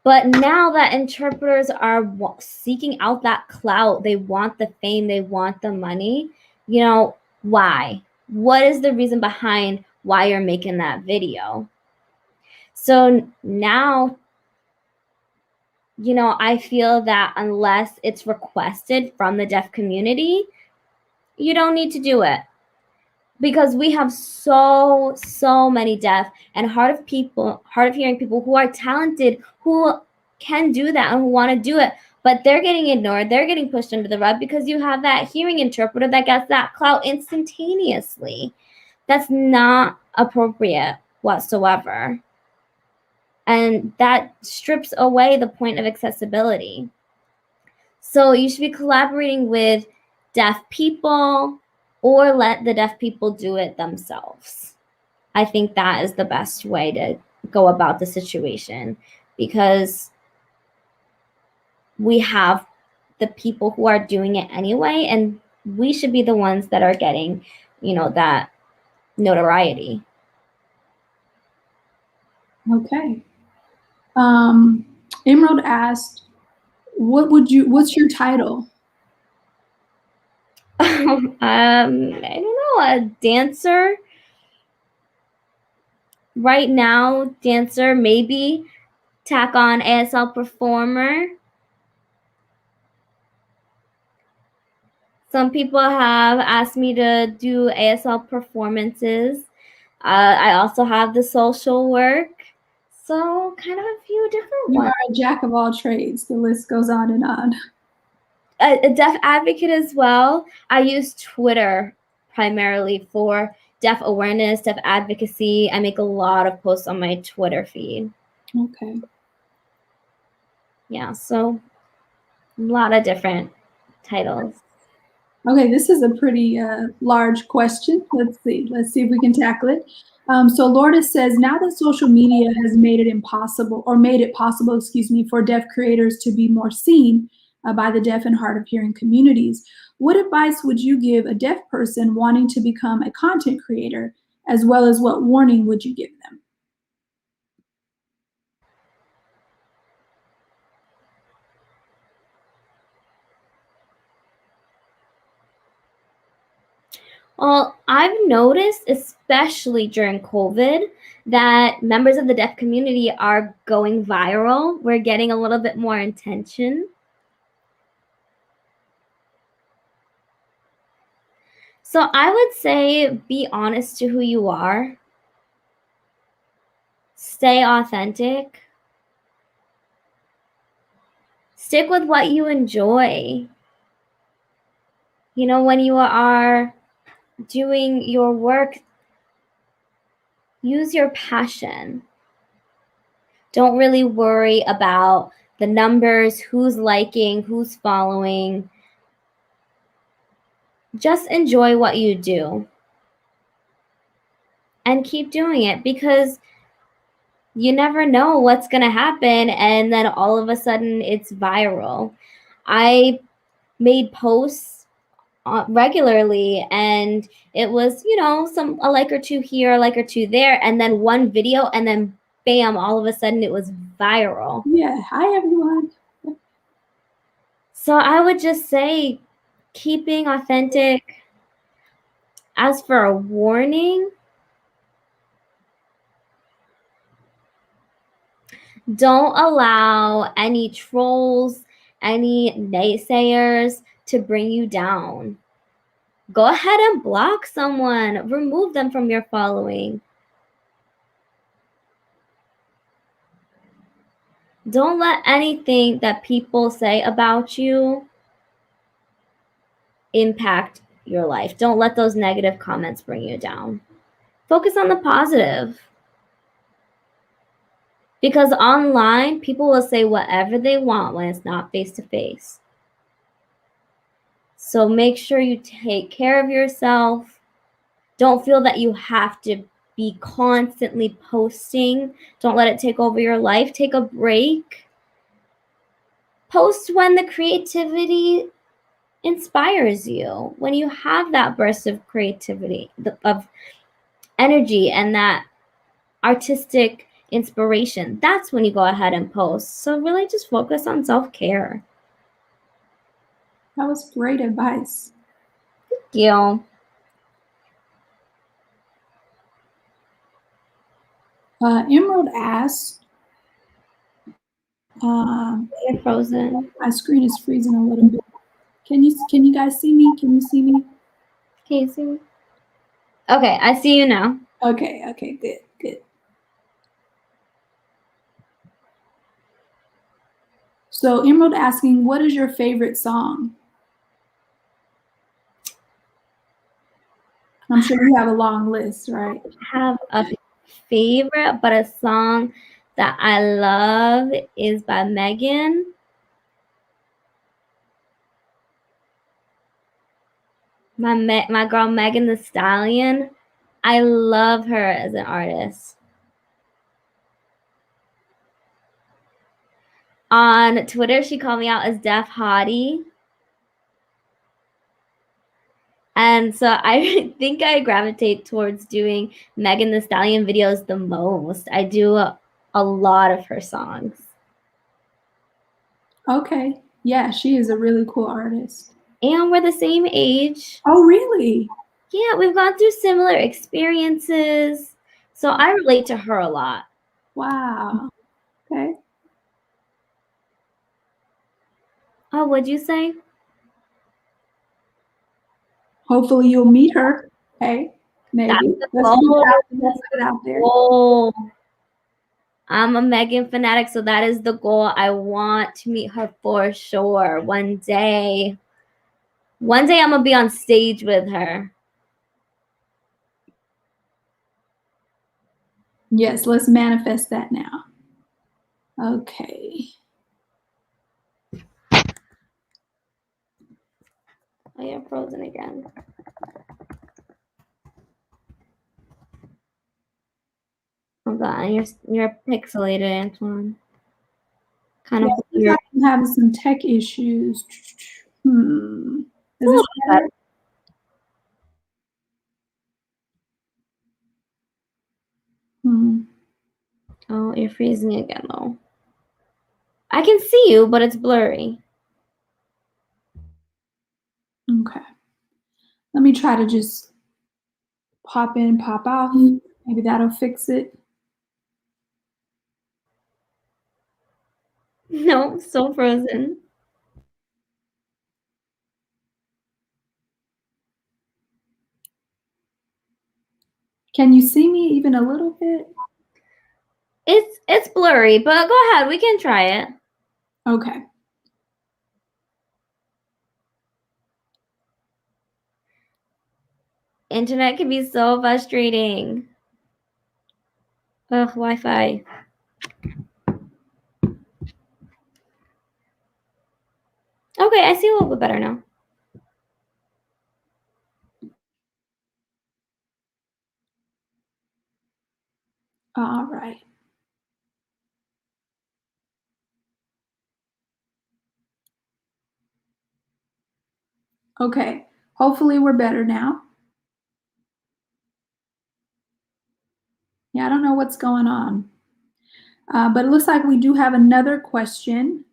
but now that interpreters are seeking out that clout, they want the fame, they want the money, you know, why? What is the reason behind why you're making that video? So now, you know, I feel that unless it's requested from the deaf community, you don't need to do it. Because we have so many deaf and hard of hearing people who are talented, who can do that and who want to do it, but they're getting ignored. They're getting pushed under the rug because you have that hearing interpreter that gets that clout instantaneously. That's not appropriate whatsoever. And that strips away the point of accessibility. So you should be collaborating with deaf people, or let the deaf people do it themselves. I think that is the best way to go about the situation, because we have the people who are doing it anyway, and we should be the ones that are getting, you know, that notoriety. Okay. Emerald asked, what's your title? I don't know, a dancer. Right now, dancer, maybe tack on ASL performer. Some people have asked me to do ASL performances. I also have the social work. So kind of a few different ones. You are a jack of all trades. The list goes on and on. a deaf advocate as well. I use Twitter primarily for deaf awareness, deaf advocacy. I make a lot of posts on my Twitter feed. Okay. Yeah, so a lot of different titles. Okay, this is a pretty large question. Let's see if we can tackle it. So Lourdes says, now that social media has made it possible, for deaf creators to be more seen by the deaf and hard of hearing communities, what advice would you give a deaf person wanting to become a content creator, as well as what warning would you give them? Well, I've noticed, especially during COVID, that members of the deaf community are going viral. We're getting a little bit more attention. So I would say be honest to who you are. Stay authentic. Stick with what you enjoy. You know, when you are doing your work, use your passion. Don't really worry about the numbers, who's liking, who's following. Just enjoy what you do and keep doing it, because you never know what's going to happen, and then all of a sudden it's viral. I made posts regularly, and it was, you know, a like or two here, a like or two there, and then one video, and then bam, all of a sudden it was viral. Yeah, hi everyone. So I would just say keeping authentic. As for a warning, don't allow any trolls, any naysayers to bring you down. Go ahead and block someone, remove them from your following. Don't let anything that people say about you impact your life. Don't let those negative comments bring you down. Focus on the positive. Because online, people will say whatever they want when it's not face-to-face. So make sure you take care of yourself. Don't feel that you have to be constantly posting. Don't let it take over your life. Take a break. Post when the creativity inspires you, when you have that burst of creativity, of energy, and that artistic inspiration. That's when you go ahead and post. So really just focus on self-care. That was great advice. Thank you. Emerald asked, You're frozen. my screen is freezing a little bit. Can you guys see me? Can you see me? Can you see me? Okay, I see you now. Okay, good. So Emerald asking, what is your favorite song? I'm sure you have a long list, right? I have a favorite, but a song that I love is by Megan. My girl Megan Thee Stallion. I love her as an artist. On Twitter, she called me out as Deaf Hottie. And so I think I gravitate towards doing Megan Thee Stallion videos the most. I do a lot of her songs. Okay. Yeah, she is a really cool artist. And we're the same age. Oh, really? Yeah, we've gone through similar experiences. So I relate to her a lot. Wow. Okay. Oh, what'd you say? Hopefully you'll meet her. Okay. Maybe. That's the goal. Let's put it out there. Goal. I'm a Megan fanatic, so that is the goal. I want to meet her for sure one day. One day I'm going to be on stage with her. Yes, let's manifest that now. Okay. Oh, you're frozen again. Oh god, you're pixelated, Antoine. Kind of. Yeah, I'm having some tech issues. Is this better? Oh, you're freezing again though. I can see you, but it's blurry. Okay. Let me try to just pop in, pop out. Maybe that'll fix it. No, so frozen. Can you see me even a little bit? It's blurry, but go ahead, we can try it. Okay. Internet can be so frustrating. Ugh, Wi-Fi. Okay, I see a little bit better now. All right. Okay. Hopefully we're better now. Yeah, I don't know what's going on. But it looks like we do have another question.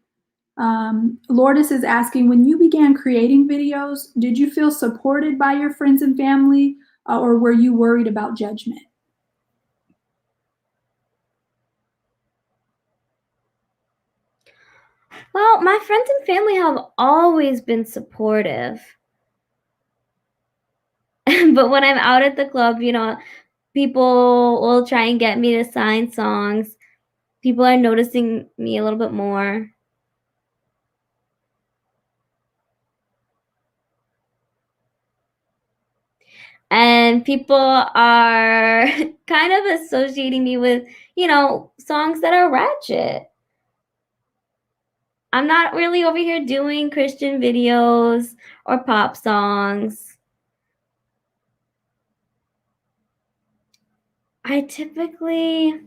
Lourdes is asking, when you began creating videos, did you feel supported by your friends and family, or were you worried about judgment? Well, my friends and family have always been supportive. But when I'm out at the club, you know, people will try and get me to sign songs. People are noticing me a little bit more. And people are kind of associating me with, you know, songs that are ratchet. I'm not really over here doing Christian videos or pop songs. I typically,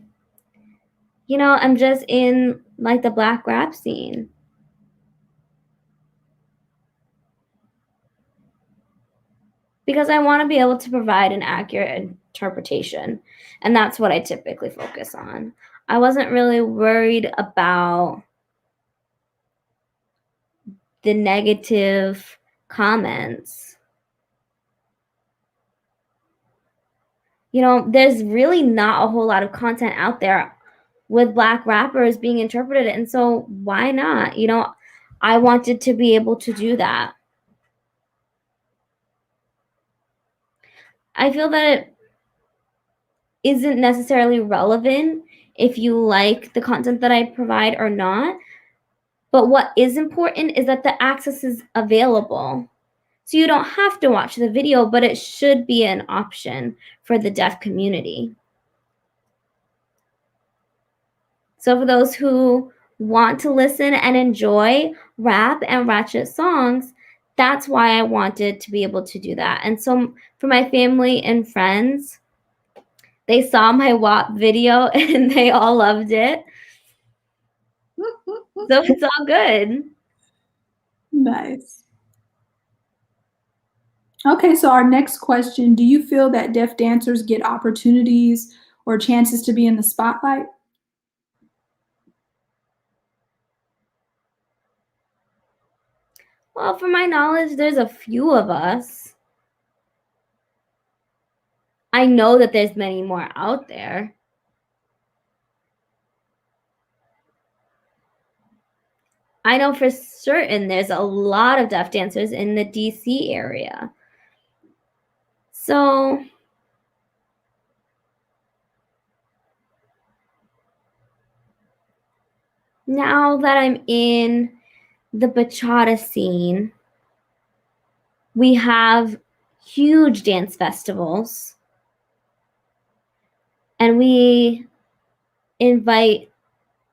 you know, I'm just in like the Black rap scene. Because I want to be able to provide an accurate interpretation. And that's what I typically focus on. I wasn't really worried about the negative comments. You know, there's really not a whole lot of content out there with Black rappers being interpreted. And so why not? You know, I wanted to be able to do that. I feel that it isn't necessarily relevant if you like the content that I provide or not. But what is important is that the access is available. So you don't have to watch the video, but it should be an option for the deaf community. So for those who want to listen and enjoy rap and ratchet songs, that's why I wanted to be able to do that. And so for my family and friends, they saw my WAP video and they all loved it. So it's all good. Nice. Okay, so our next question, do you feel that deaf dancers get opportunities or chances to be in the spotlight? Well, from my knowledge, there's a few of us. I know that there's many more out there. I know for certain there's a lot of deaf dancers in the DC area. So Now that I'm in the bachata scene, we have huge dance festivals, and we invite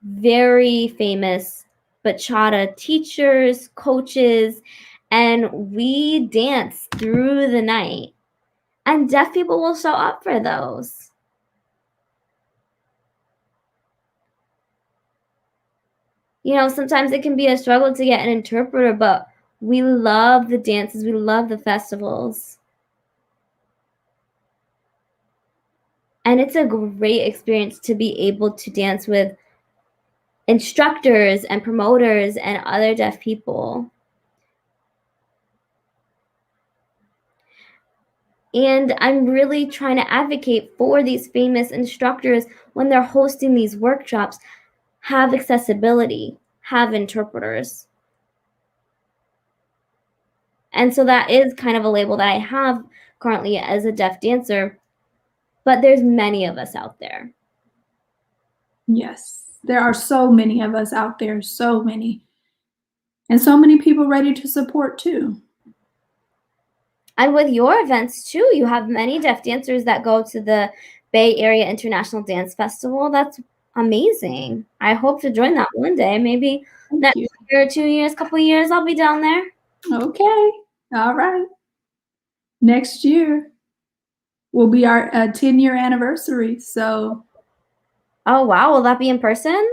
very famous bachata teachers, coaches, and we dance through the night. And deaf people will show up for those. You know, sometimes it can be a struggle to get an interpreter, but we love the dances, we love the festivals. And it's a great experience to be able to dance with instructors and promoters and other deaf people. And I'm really trying to advocate for these famous instructors when they're hosting these workshops, have accessibility, have interpreters. And so that is kind of a label that I have currently as a deaf dancer, but there's many of us out there. Yes, there are so many of us out there, so many. And so many people ready to support too. And with your events too, you have many deaf dancers that go to the Bay Area International Dance Festival. That's amazing. I hope to join that one day. Maybe next year, 2 years, couple years, I'll be down there. Okay. All right. Next year will be our 10-year anniversary. So. Oh, wow. Will that be in person?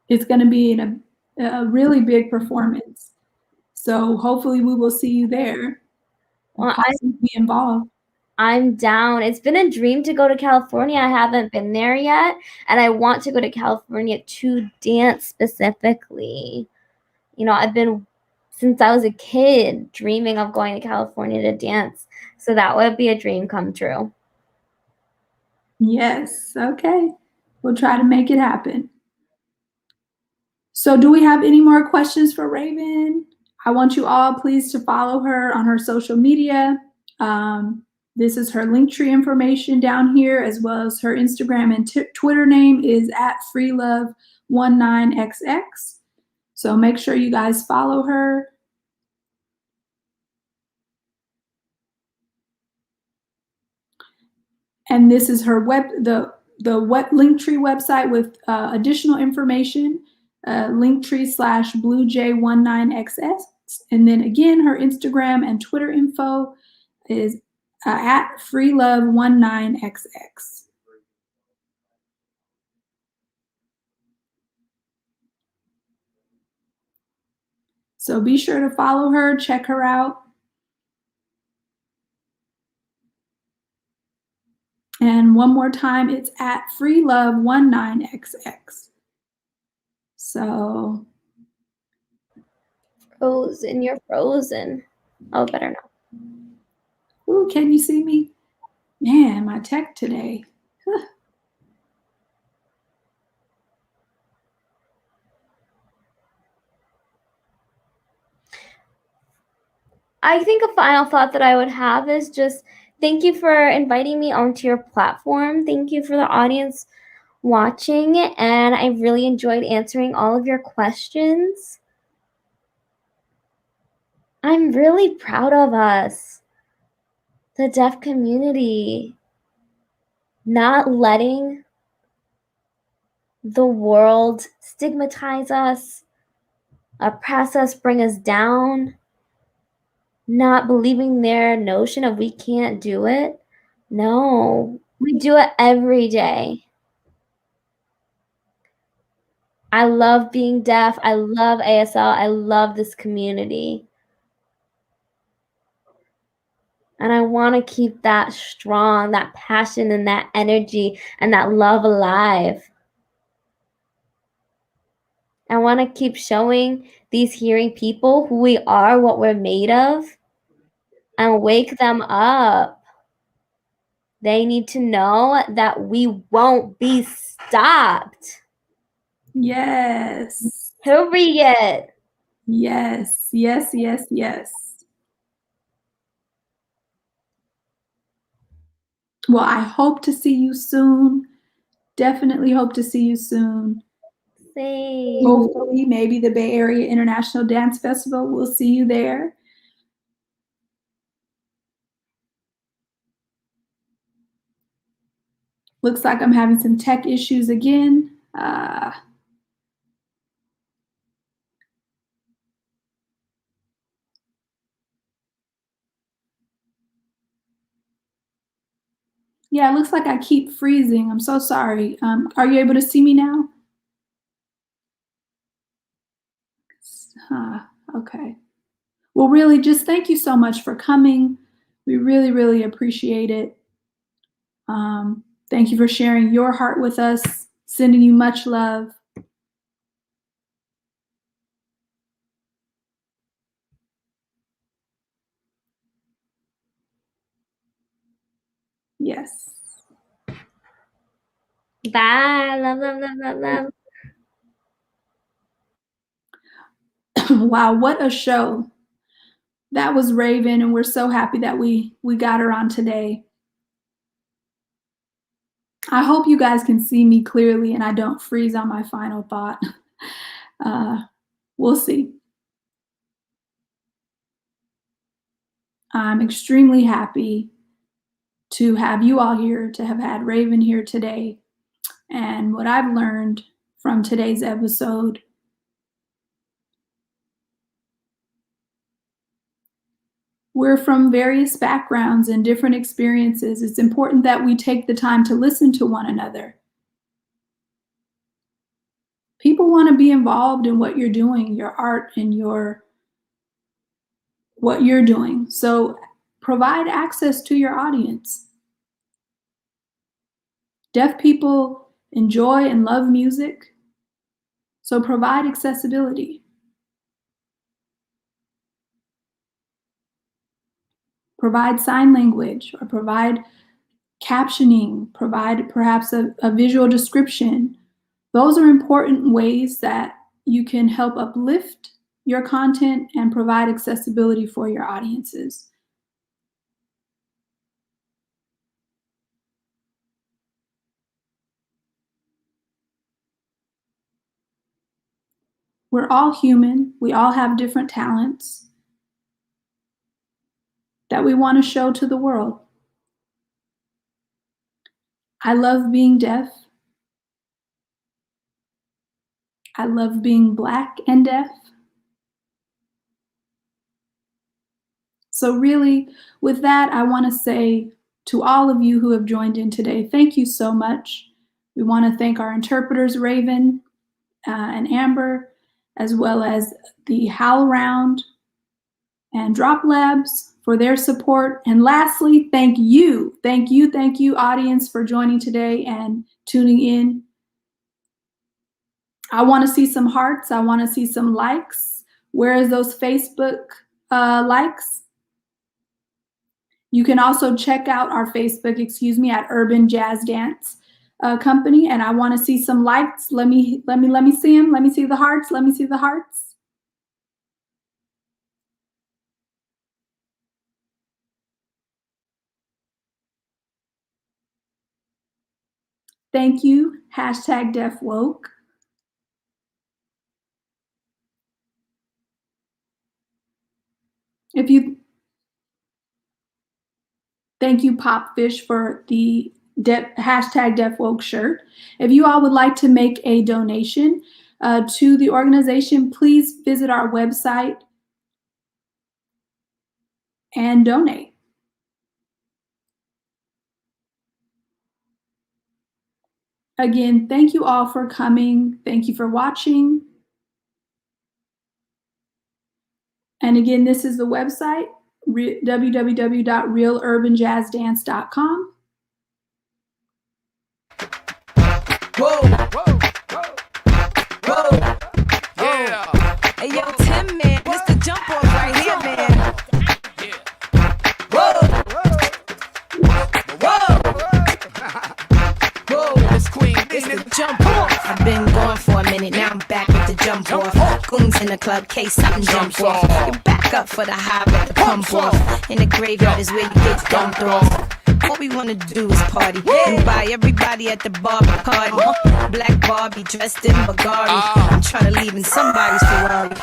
It's going to be in a really big performance. So hopefully we will see you there. Well, be involved. I'm down. It's been a dream to go to California. I haven't been there yet, and I want to go to California to dance specifically. You know, I've been, since I was a kid, dreaming of going to California to dance. So that would be a dream come true. Yes. Okay. We'll try to make it happen. So do we have any more questions for Raven? I want you all please to follow her on her social media. This is her Linktree information down here, as well as her Instagram and Twitter name is @freelove19xx. So make sure you guys follow her. And this is her the web Linktree website with additional information, Linktree/BlueJ19xx. And then again, her Instagram and Twitter info is @freelove19xx. So be sure to follow her, check her out. And one more time, it's @freelove19xx. So. Frozen, you're frozen. Oh, better now. Ooh, can you see me? Man, my tech today. Huh. I think a final thought that I would have is just thank you for inviting me onto your platform. Thank you for the audience watching, and I really enjoyed answering all of your questions. I'm really proud of us, the deaf community, not letting the world stigmatize us, oppress us, bring us down, not believing their notion of we can't do it. No, we do it every day. I love being deaf. I love ASL. I love this community. And I want to keep that strong, that passion and that energy and that love alive. I want to keep showing these hearing people who we are, what we're made of, and wake them up. They need to know that we won't be stopped. Yes. Period. Yes, yes, yes, yes. Well, I hope to see you soon. Definitely hope to see you soon. Same. Hopefully, maybe the Bay Area International Dance Festival. We'll see you there. Looks like I'm having some tech issues again. Yeah, it looks like I keep freezing. I'm so sorry. Are you able to see me now? Okay. Well, really, just thank you so much for coming. We really, really appreciate it. Thank you for sharing your heart with us. Sending you much love. Yes. Bye. Love, love, love, love, love. Wow, what a show. That was Raven, and we're so happy that we got her on today. I hope you guys can see me clearly and I don't freeze on my final thought. We'll see. I'm extremely happy to have you all here, to have had Raven here today. And what I've learned from today's episode, we're from various backgrounds and different experiences. It's important that we take the time to listen to one another. People want to be involved in what you're doing, your art and what you're doing. So provide access to your audience. Deaf people enjoy and love music, so provide accessibility. Provide sign language or provide captioning, provide perhaps a visual description. Those are important ways that you can help uplift your content and provide accessibility for your audiences. We're all human. We all have different talents that we want to show to the world. I love being deaf. I love being Black and deaf. So really, with that, I want to say to all of you who have joined in today, thank you so much. We want to thank our interpreters, Raven and Amber, as well as the Howl Round and Drop Labs for their support. And lastly, thank you, audience, for joining today and tuning in. I want to see some hearts. I want to see some likes. Where is those Facebook likes? You can also check out our Facebook, at Urban Jazz Dance Company, and I want to see some likes. Let me see them. Let me see the hearts. Let me see the hearts. Thank you. #DeafWoke. Thank you, Popfish, for the #DeafWoke shirt. If you all would like to make a donation to the organization, please visit our website and donate. Again, thank you all for coming. Thank you for watching. And again, this is the website, www.realurbanjazzdance.com. Whoa, whoa, whoa, yeah. Hey, yo, Tim, man, Mr. Jump Off right here, man. Whoa, whoa, this queen, it's the jump off. I've been going for a minute, now I'm back with the jump off. Goons in the club, case something jump off. You're back up for the high, let the pump off. In the graveyard is where you get dumped off. All we wanna do is party and buy everybody at the Barbie party. Black Barbie dressed in Bulgari. I'm trying to leave in somebody's Ferrari.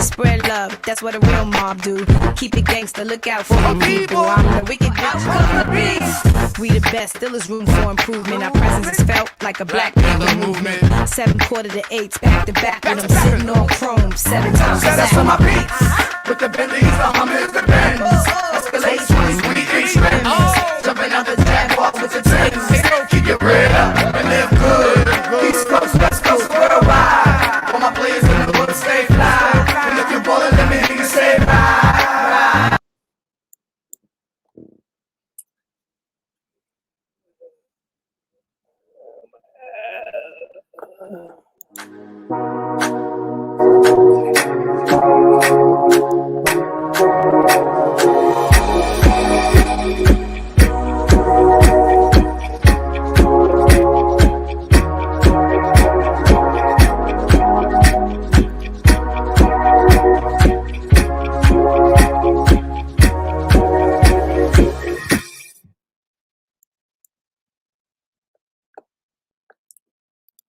Spread love, that's what a real mob do. Keep it gangster, look out for the people. I'm the wicked bitch of the beast. We the best, still is room for improvement. Our presence is felt like a black people movement. 7/4 to 8, back to back when I'm sitting on chrome 7 times. So that's on my beats. With the Bentleys, the Hummers, the Benz. Escalade 20 rims. Jumping out the Jaguar with the Timbs. Keep your bread up and live good. East Coast, West Coast, worldwide. All my players in the world stay fly. And if you're ballin', let me hear you say bye.